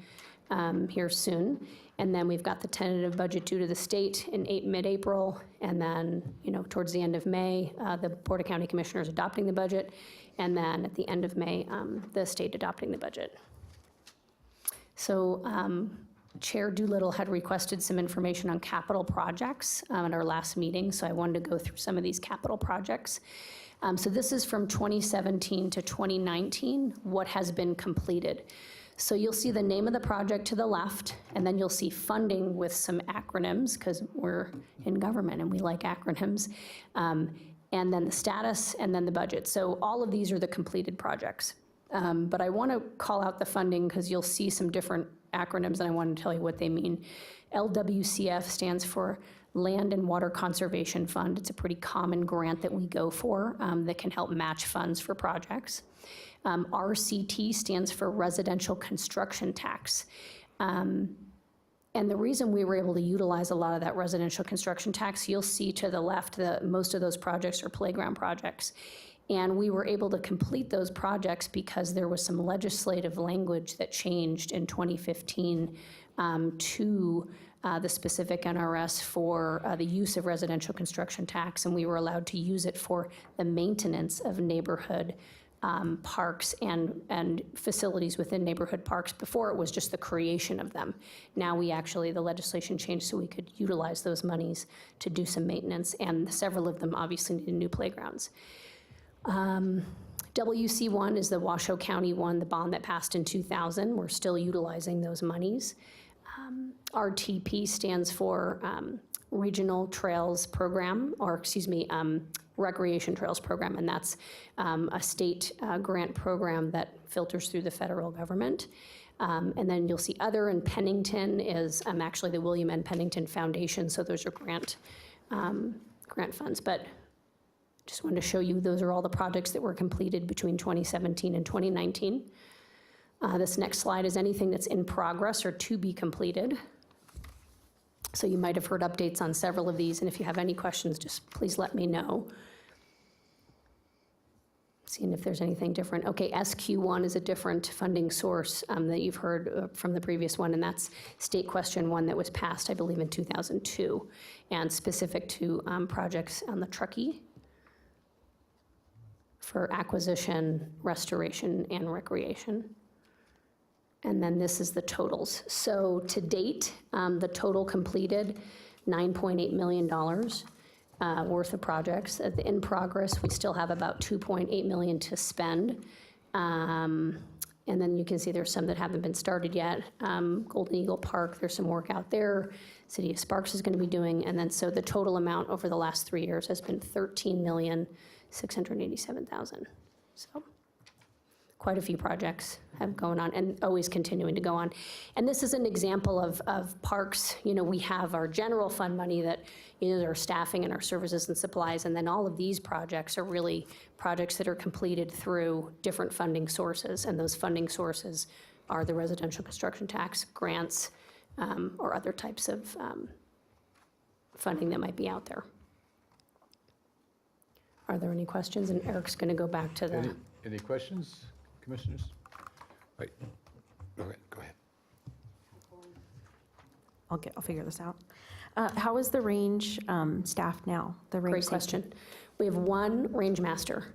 here soon. And then we've got the tentative budget due to the state in mid-April, and then, towards the end of May, the Board of County Commissioners adopting the budget, and then at the end of May, the state adopting the budget. So Chair Doolittle had requested some information on capital projects at our last meeting, so I wanted to go through some of these capital projects. So this is from 2017 to 2019, what has been completed. So you'll see the name of the project to the left, and then you'll see funding with some acronyms, because we're in government and we like acronyms, and then the status, and then the budget. So all of these are the completed projects. But I want to call out the funding because you'll see some different acronyms, and I want to tell you what they mean. LWCF stands for Land and Water Conservation Fund. It's a pretty common grant that we go for that can help match funds for projects. RCT stands for Residential Construction Tax. And the reason we were able to utilize a lot of that residential construction tax, you'll see to the left that most of those projects are playground projects. And we were able to complete those projects because there was some legislative language that changed in 2015 to the specific NRS for the use of residential construction tax, and we were allowed to use it for the maintenance of neighborhood parks and facilities within neighborhood parks. Before, it was just the creation of them. Now the legislation changed so we could utilize those monies to do some maintenance, and several of them obviously needed new playgrounds. WC1 is the Washoe County one, the bond that passed in 2000. We're still utilizing those monies. RTP stands for Regional Trails Program, or Recreation Trails Program, and that's a state grant program that filters through the federal government. And then you'll see other, and Pennington is actually the William N. Pennington Foundation, so those are grant funds. But just wanted to show you, those are all the projects that were completed between 2017 and 2019. This next slide is anything that's in progress or to be completed. So you might have heard updates on several of these, and if you have any questions, just please let me know. seeing if there's anything different. Okay, SQ1 is a different funding source that you've heard from the previous one, and that's State Question 1 that was passed, I believe, in 2002, and specific to projects on the Truckee for acquisition, restoration, and recreation. And then this is the totals. So to date, the total completed, $9.8 million worth of projects. In progress, we still have about $2.8 million to spend. And then you can see there's some that haven't been started yet. Golden Eagle Park, there's some work out there. City of Sparks is going to be doing. And then so the total amount over the last 3 years has been $13,687,000. So quite a few projects have gone on and always continuing to go on. And this is an example of parks. You know, we have our general fund money that is our staffing and our services and supplies, and then all of these projects are really projects that are completed through different funding sources, and those funding sources are the residential construction tax, grants, or other types of funding that might be out there. Are there any questions? And Eric's going to go back to the... Any questions, commissioners? Right. Go ahead. I'll figure this out. How is the range staffed now? The range Great safety? question. We have one range master,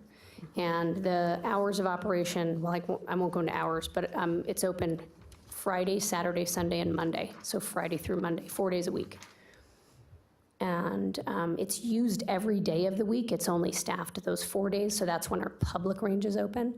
and the hours of operation, well, I won't go into hours, but it's open Friday, Saturday, Sunday, and Monday. So Friday through Monday, 4 days a week. And it's used every day of the week. It's only staffed those 4 days, so that's when our public range is open.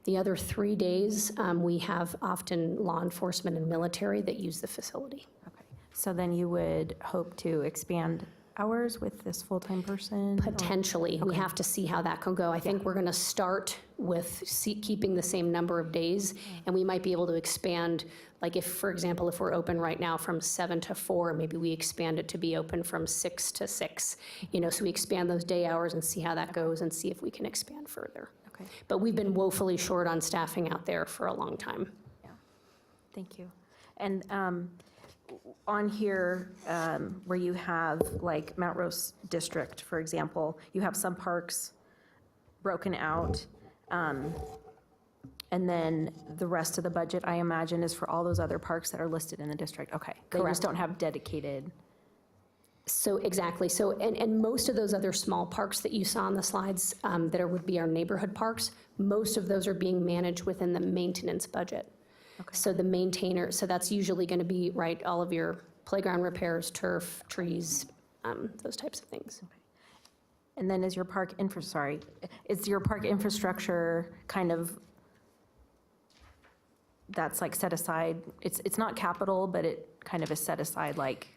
The other 3 days, we have often law enforcement and military that use the facility. Okay. So then you would hope to expand hours with this full-time person? or- Potentially. We have to see how that can go. I think we're going to start with keeping the same number of days, and we might be able to expand, like if, for example, if we're open right now from 7 to 4, maybe we expand it to be open from 6 to 6. You know, so we expand those day hours and see how that goes and see if we can expand further. Okay, But we've been woefully short on staffing out there for a long time. thank you. And on here, where you have like Mount Rose District, for example, you have some parks broken out. And then the rest of the budget, I imagine, is for all those other parks that are listed in the district. Okay. They Correct. just don't have dedicated. So exactly. So, and most of those other small parks that you saw on the slides that would be our neighborhood parks, most of those are being managed within the maintenance budget. So the maintainer, so that's usually going to be, right, all of your playground repairs, turf, trees, those types of things. And then is your park infrastructure kind of, that's like set aside, it's not capital, but it kind of is set aside like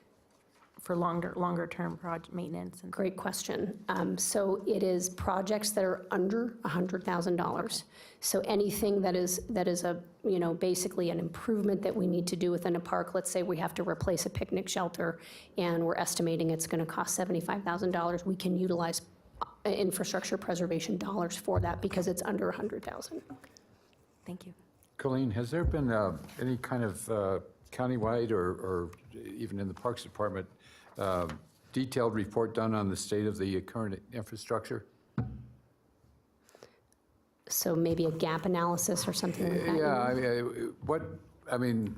for longer term project maintenance and. Great question. So it is projects that are under $100,000. So anything that is a, you know, basically an improvement that we need to do within a park. Let's say we have to replace a picnic shelter and we're estimating it's going to cost $75,000. We can utilize infrastructure preservation dollars for that because it's under 100,000. Thank you. Colleen, has there been any kind of countywide or even in the Parks Department detailed report done on the state of the current infrastructure? So maybe a gap analysis or something like that? Yeah, I mean,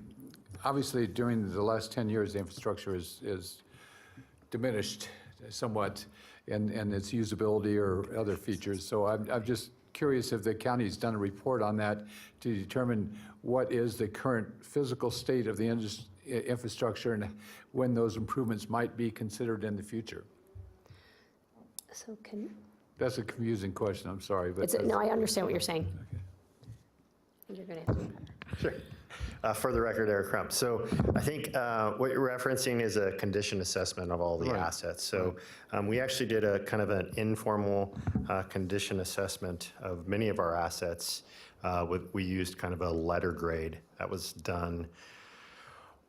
obviously during the last 10 years, the infrastructure is diminished somewhat in its usability or other features. So I'm just curious if the county's done a report on that to determine what is the current physical state of the infrastructure and when those improvements might be considered in the future. So That's a confusing question, I'm sorry, but. no, I understand what you're saying. You're going to answer that. Sure. For the record, Eric Crump. So I think what you're referencing is a condition assessment of all the Right. assets. So we actually did a kind of an informal condition assessment of many of our assets. We used kind of a letter grade that was done,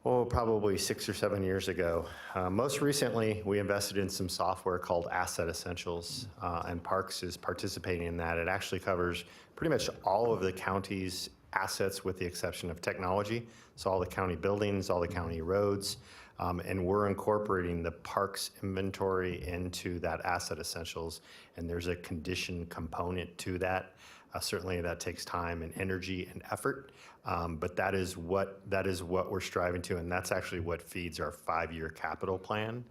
probably 6 or 7 years ago. Most recently, we invested in some software called Asset Essentials, and Parks is participating in that. It actually covers pretty much all of the county's assets with the exception of technology. So all the county buildings, all the county roads, and we're incorporating the parks inventory into that Asset Essentials, and there's a condition component to that. Certainly, that takes time and energy and effort, but that is what we're striving to, and that's actually what feeds our 5-year capital plan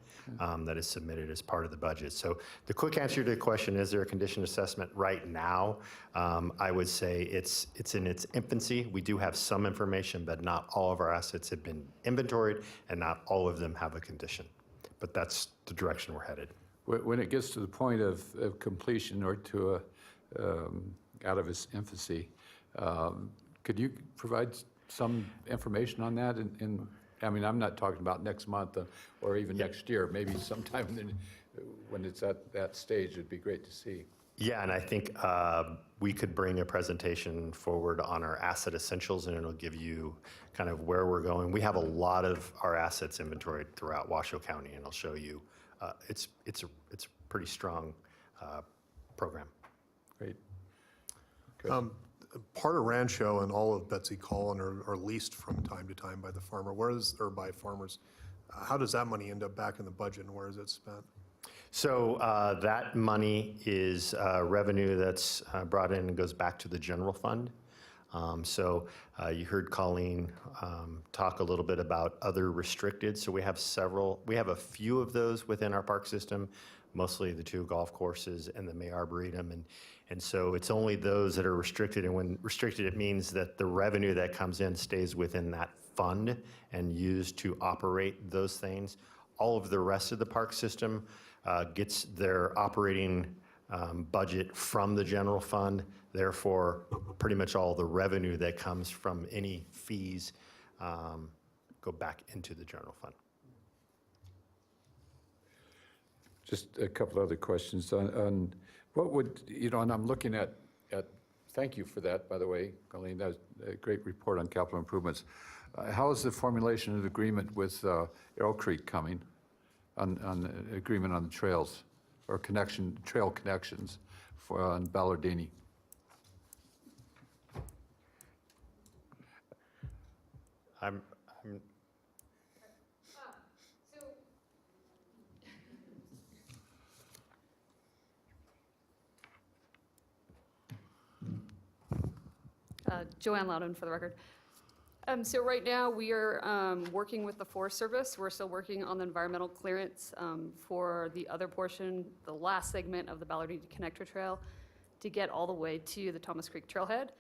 that is submitted as part of the budget. So the quick answer to the question, is there a condition assessment right now? I would say it's in its infancy. We do have some information, but not all of our assets have been inventoried, and not all of them have a condition. But that's the direction we're headed. When it gets to the point of completion or to out of its infancy, could you provide some information on that? I mean, I'm not talking about next month or even next year, maybe sometime when it's at that stage, it'd be great to see. Yeah, and I think we could bring a presentation forward on our asset essentials, and it'll give you kind of where we're going. We have a lot of our assets inventoried throughout Washoe County, and I'll show you. It's a pretty strong program. Great. Good. Part of Rancho and all of Betsy Collin are leased from time to time by the farmer. By farmers. How does that money end up back in the budget, and where is it spent? So that money is revenue that's brought in and goes back to the general fund. So you heard Colleen talk a little bit about other restricted. So we have a few of those within our park system, mostly the 2 golf courses and the May Arboretum. And so it's only those that are restricted. And when restricted, it means that the revenue that comes in stays within that fund and used to operate those things. All of the rest of the park system gets their operating budget from the general fund. Therefore, pretty much all the revenue that comes from any fees go back into the general fund. Just a couple other questions on what would, and I'm looking at, thank you for that, by the way, Colleen, that was a great report on capital improvements. How is the formulation of the agreement with Arrow Creek coming on agreement on the trails or trail connections on Ballardini? I'm Joanne Loudon for the record. So right now we are working with the Forest Service. We're still working on the environmental clearance for the other portion, the last segment of the Ballardini Connector Trail, to get all the way to the Thomas Creek Trailhead.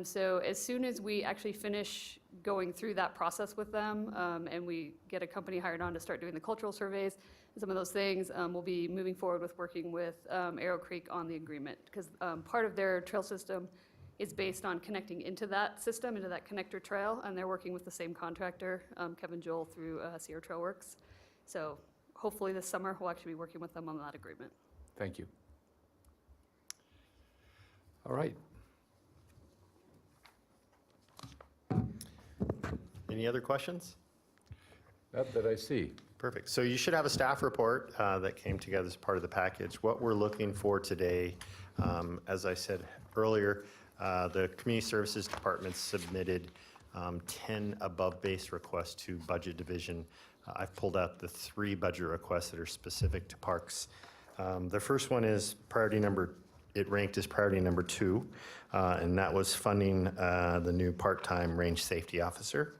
So as soon as we actually finish going through that process with them and we get a company hired on to start doing the cultural surveys and some of those things, we'll be moving forward with working with Arrow Creek on the agreement, because part of their trail system is based on connecting into that system, into that connector trail, and they're working with the same contractor, Kevin Joel, through Sierra Trail Works. So hopefully this summer we'll actually be working with them on that agreement. Thank you. All right. Any other questions? Not that I see. Perfect. So you should have a staff report that came together as part of the package. What we're looking for today, as I said earlier, the Community Services Department submitted 10 above-base requests to Budget Division. I've pulled out the 3 budget requests that are specific to parks. The first one is it ranked as priority number 2, and that was funding the new part-time range safety officer.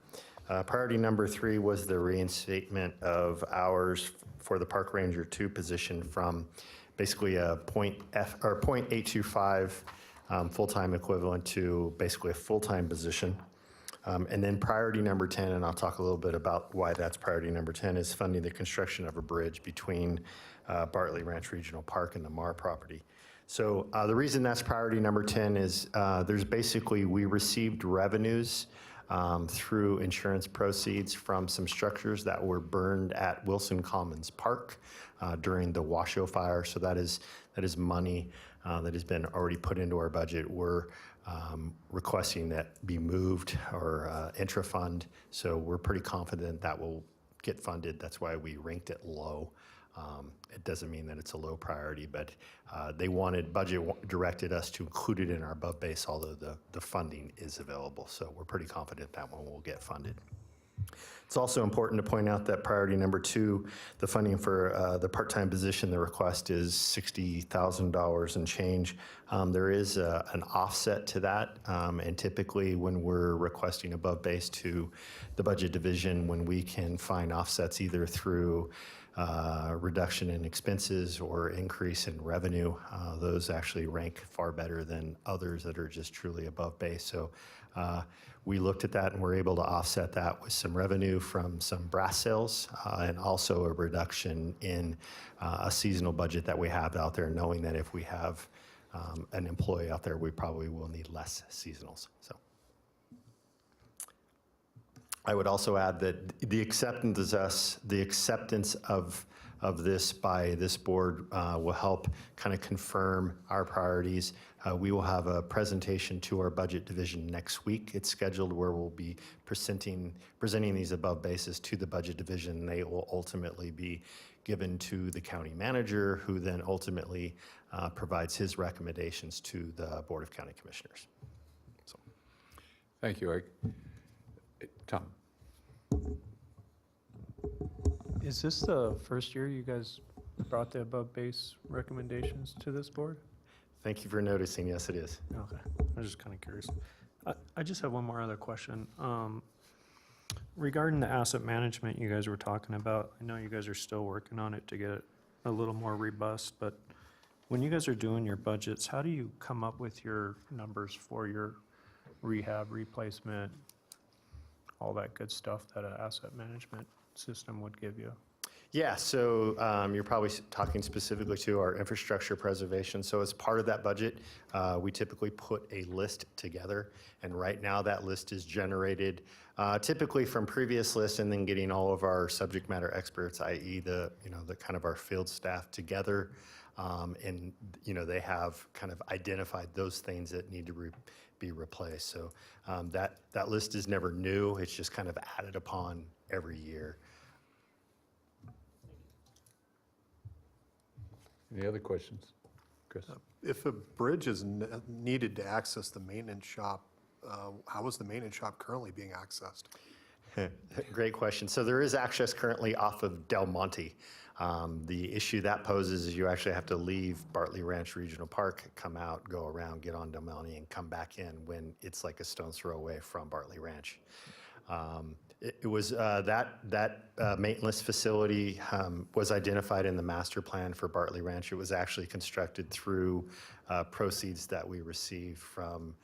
Priority number 3 was the reinstatement of hours for the Park Ranger 2 position from basically a .825 full-time equivalent to basically a full-time position. And then priority number 10, and I'll talk a little bit about why that's priority number 10, is funding the construction of a bridge between Bartley Ranch Regional Park and the Marr property. So the reason that's priority number 10 is we received revenues through insurance proceeds from some structures that were burned at Wilson Commons Park during the Washoe fire. So that is money that has been already put into our budget. We're requesting that be moved or intra-fund. So we're pretty confident that will get funded. That's why we ranked it low. It doesn't mean that it's a low priority, but budget directed us to include it in our above base, although the funding is available. So we're pretty confident that one will get funded. It's also important to point out that priority number 2, the funding for the part-time position, the request is $60,000 and change. There is an offset to that, and typically when we're requesting above base to the budget division, when we can find offsets either through reduction in expenses or increase in revenue, those actually rank far better than others that are just truly above base. So we looked at that and were able to offset that with some revenue from some brass sales and also a reduction in a seasonal budget that we have out there, knowing that if we have an employee out there, we probably will need less seasonals. So I would also add that the acceptance of this by this board will help kind of confirm our priorities. We will have a presentation to our budget division next week. It's scheduled where we'll be presenting these above bases to the budget division. They will ultimately be given to the county manager, who then ultimately provides his recommendations to the Board of County Commissioners. So. Thank you, Eric. Tom? Is this the first year you guys brought the above base recommendations to this board? Thank you for noticing. Yes, it is. Okay, I was just kind of curious. I just have one more other question. Regarding the asset management you guys were talking about, I know you guys are still working on it to get it a little more robust, but when you guys are doing your budgets, how do you come up with your numbers for your rehab, replacement, all that good stuff that an asset management system would give you? Yeah, so you're probably talking specifically to our infrastructure preservation. So as part of that budget, we typically put a list together, and right now that list is generated typically from previous lists, and then getting all of our subject matter experts, i.e. the kind of our field staff together, and they have kind of identified those things that need to be replaced. So that list is never new. It's just kind of added upon every year. Any other questions? Chris? If a bridge is needed to access the maintenance shop, how is the maintenance shop currently being accessed? Great question. So there is access currently off of Del Monte. The issue that poses is you actually have to leave Bartley Ranch Regional Park, come out, go around, get on Del Monte, and come back in when it's like a stone's throw away from Bartley Ranch. It was that maintenance facility was identified in the master plan for Bartley Ranch. It was actually constructed through proceeds that we received from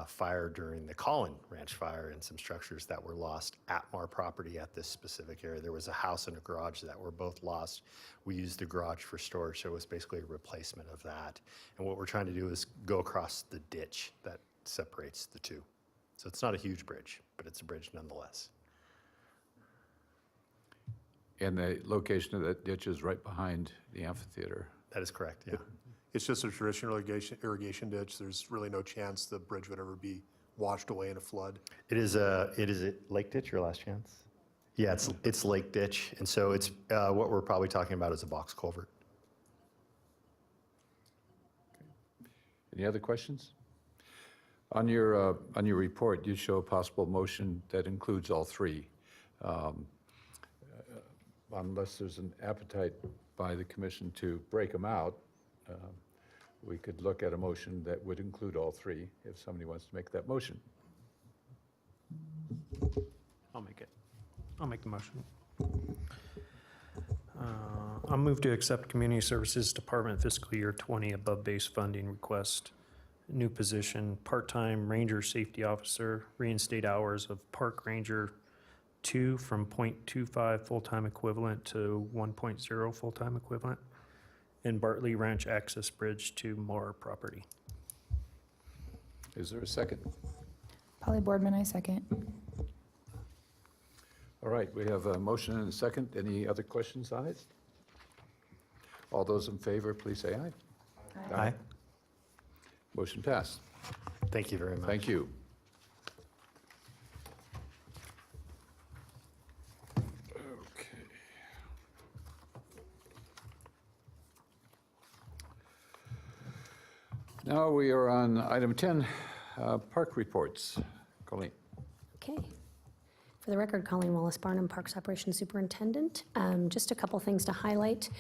fire during the Collin Ranch fire, and some structures that were lost at our property at this specific area. There was a house and a garage that were both lost. We used the garage for storage, so it was basically a replacement of that. And what we're trying to do is go across the ditch that separates the two. So it's not a huge bridge, but it's a bridge nonetheless. And the location of that ditch is right behind the amphitheater. That is correct, yeah. It's just a traditional irrigation ditch. There's really no chance the bridge would ever be washed away in a flood. It is a lake ditch, your last chance? Yeah, it's lake ditch, and so it's what we're probably talking about is a box culvert. Any other questions? On your report, you show a possible motion that includes all three. Unless there's an appetite by the commission to break them out, we could look at a motion that would include all three, if somebody wants to make that motion. I'll make it. I'll make the motion. I'll move to accept Community Services Department fiscal year 20 above base funding request. New position, part-time ranger safety officer, reinstate hours of park ranger 2 from .25 full-time equivalent to 1.0 full-time equivalent, and Bartley Ranch access bridge to Moore property. Is there a second? Polly Boardman, I second. All right, we have a motion and a second. Any other questions on it? All those in favor, please say aye. Aye. Motion passed. Thank you very much. Thank you. Okay. Now we are on item 10, park reports. Colleen. Okay. For the the record, Colleen Wallace Barnum, Parks Operations Superintendent. Just a couple things to highlight.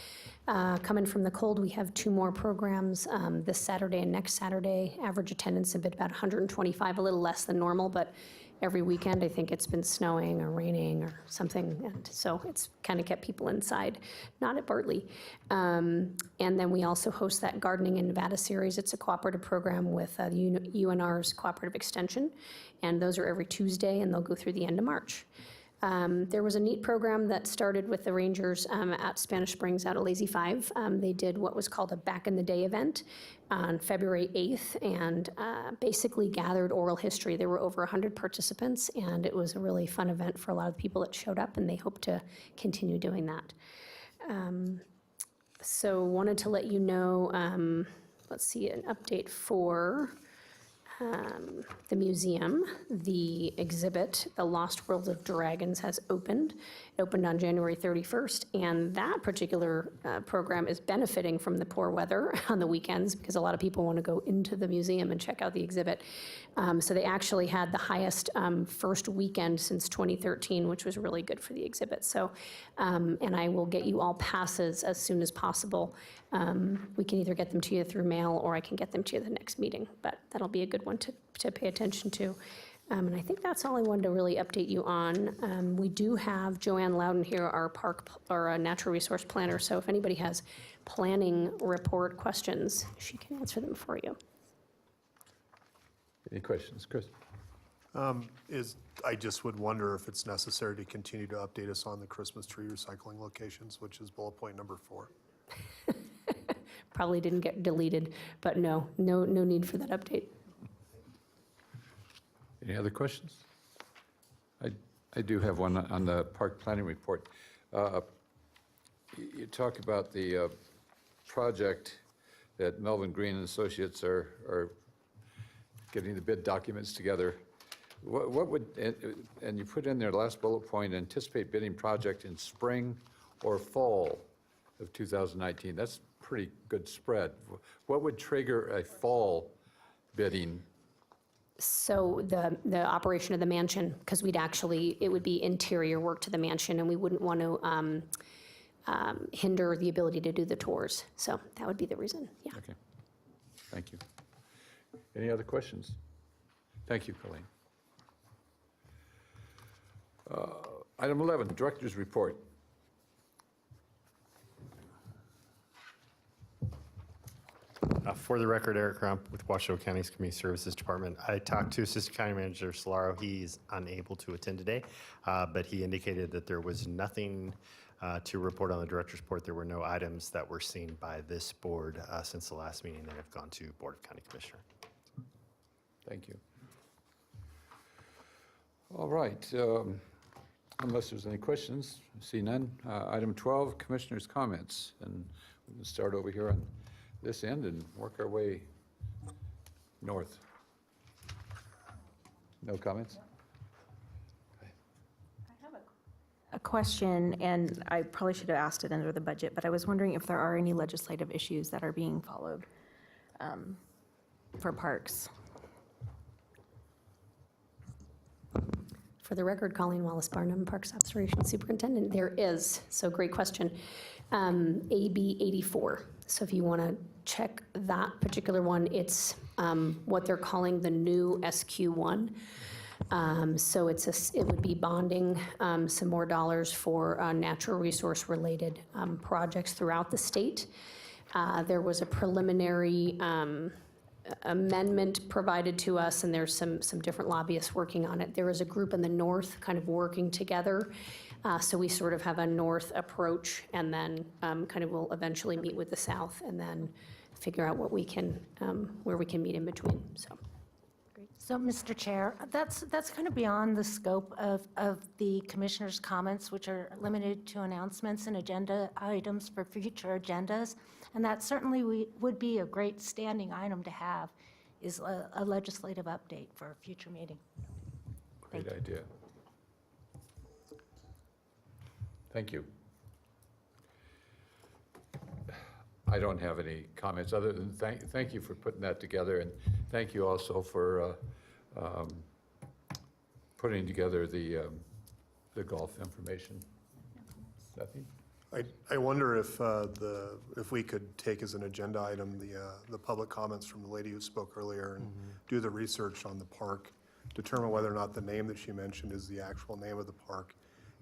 Coming from the cold, we have 2 more programs this Saturday and next Saturday. Average attendance has been about 125, a little less than normal, but every weekend I think it's been snowing or raining or something, and so it's kind of kept people inside, not at Bartley. And then we also host that Gardening in Nevada series. It's a cooperative program with UNR's Cooperative Extension, and those are every Tuesday, and they'll go through the end of March. There was a neat program that started with the Rangers at Spanish Springs out at Lazy Five. They did what was called a Back in the Day event on February 8th and basically gathered oral history. There were over 100 participants, and it was a really fun event for a lot of the people that showed up, and they hope to continue doing that. So wanted to let you know, let's see, an update for the museum. The exhibit, The Lost World of Dragons, has opened. It opened on January 31st, and that particular program is benefiting from the poor weather on the weekends because a lot of people want to go into the museum and check out the exhibit. So they actually had the highest first weekend since 2013, which was really good for the exhibit. So, and I will get you all passes as soon as possible. We can either get them to you through mail or I can get them to you the next meeting, but that'll be a good one to pay attention to. And I think that's all I wanted to really update you on. We do have Joanne Loudon here, our natural resource planner, so if anybody has planning report questions, she can answer them for you. Any questions, Chris? I just would wonder if it's necessary to continue to update us on the Christmas tree recycling locations, which is bullet point number 4. Probably didn't get deleted, but no need for that update. Any other questions? I do have one on the park planning report. You talk about the project that Melvin Green and Associates are getting the bid documents together. What would, and you put in there last bullet point, anticipate bidding project in spring or fall of 2019. That's pretty good spread. What would trigger a fall bidding? So the operation of the mansion, because it would be interior work to the mansion, and we wouldn't want to hinder the ability to do the tours. So that would be the reason, yeah. Okay, thank you. Any other questions? Thank you, Colleen. Item 11, Director's Report. For the record, Eric Crump with Washoe County's Community Services Department. I talked to Assistant County Manager Solaro. He's unable to attend today, but he indicated that there was nothing to report on the Director's Report. There were no items that were seen by this board since the last meeting that have gone to Board of County Commissioner. Thank you. All right, unless there's any questions, I see none. Item 12, Commissioners' Comments. And we can start over here on this end and work our way north. No comments? I have a question, and I probably should have asked it under the budget, but I was wondering if there are any legislative issues that are being followed for parks. For the record, Colleen Wallace Barnum, Parks Operations Superintendent. There is, so great question. AB 84. So if you want to check that particular one, it's what they're calling the new SQ1. So it would be bonding some more dollars for natural resource related projects throughout the state. There was a preliminary amendment provided to us, and there's some different lobbyists working on it. There is a group in the north kind of working together. So we sort of have a north approach, and then kind of will eventually meet with the south and then figure out what we can, where we can meet in between, so. So, Mr. Chair, that's kind of beyond the scope of the commissioners' comments, which are limited to announcements and agenda items for future agendas. And that certainly would be a great standing item to have, is a legislative update for a future meeting. Great idea. Thank you. I don't have any comments other than thank you for putting that together, and thank you also for putting together the the golf information. Nothing? I wonder if we could take as an agenda item the public comments from the lady who spoke earlier and do the research on the park, determine whether or not the name that she mentioned is the actual name of the park,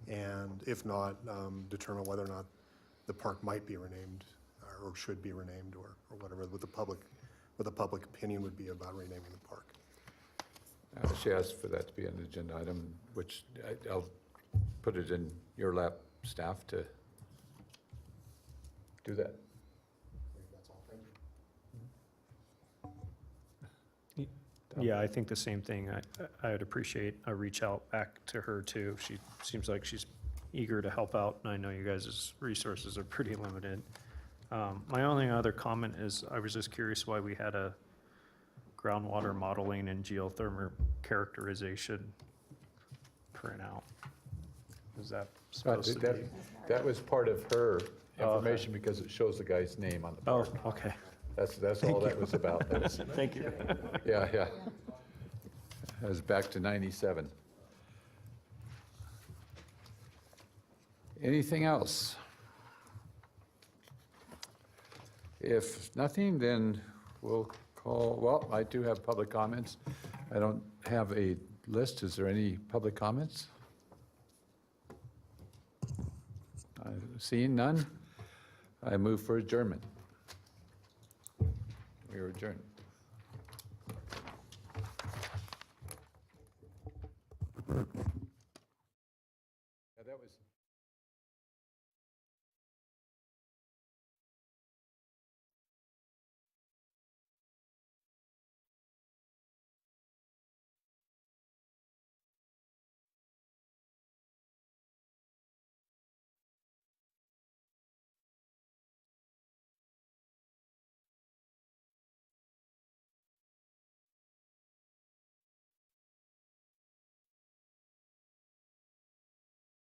and if not, determine whether or not the park might be renamed or should be renamed or whatever, what the public opinion would be about renaming the park. She asked for that to be an agenda item, which I'll put it in your lap, staff, to do that. Yeah, I think the same thing. I would appreciate a reach out back to her too. She seems like she's eager to help out, and I know you guys' resources are pretty limited. My only other comment is, I was just curious why we had a groundwater modeling and geothermal characterization printout. Is that supposed to be? That was part of her information because it shows the guy's name on the Oh, park. okay. That's all that was about. That was- Thank you. Yeah, yeah. That was back to 97. Anything else? If nothing, then we'll call, well, I do have public comments. I don't have a list. Is there any public comments? Seeing none, I move for adjournment. We are adjourned.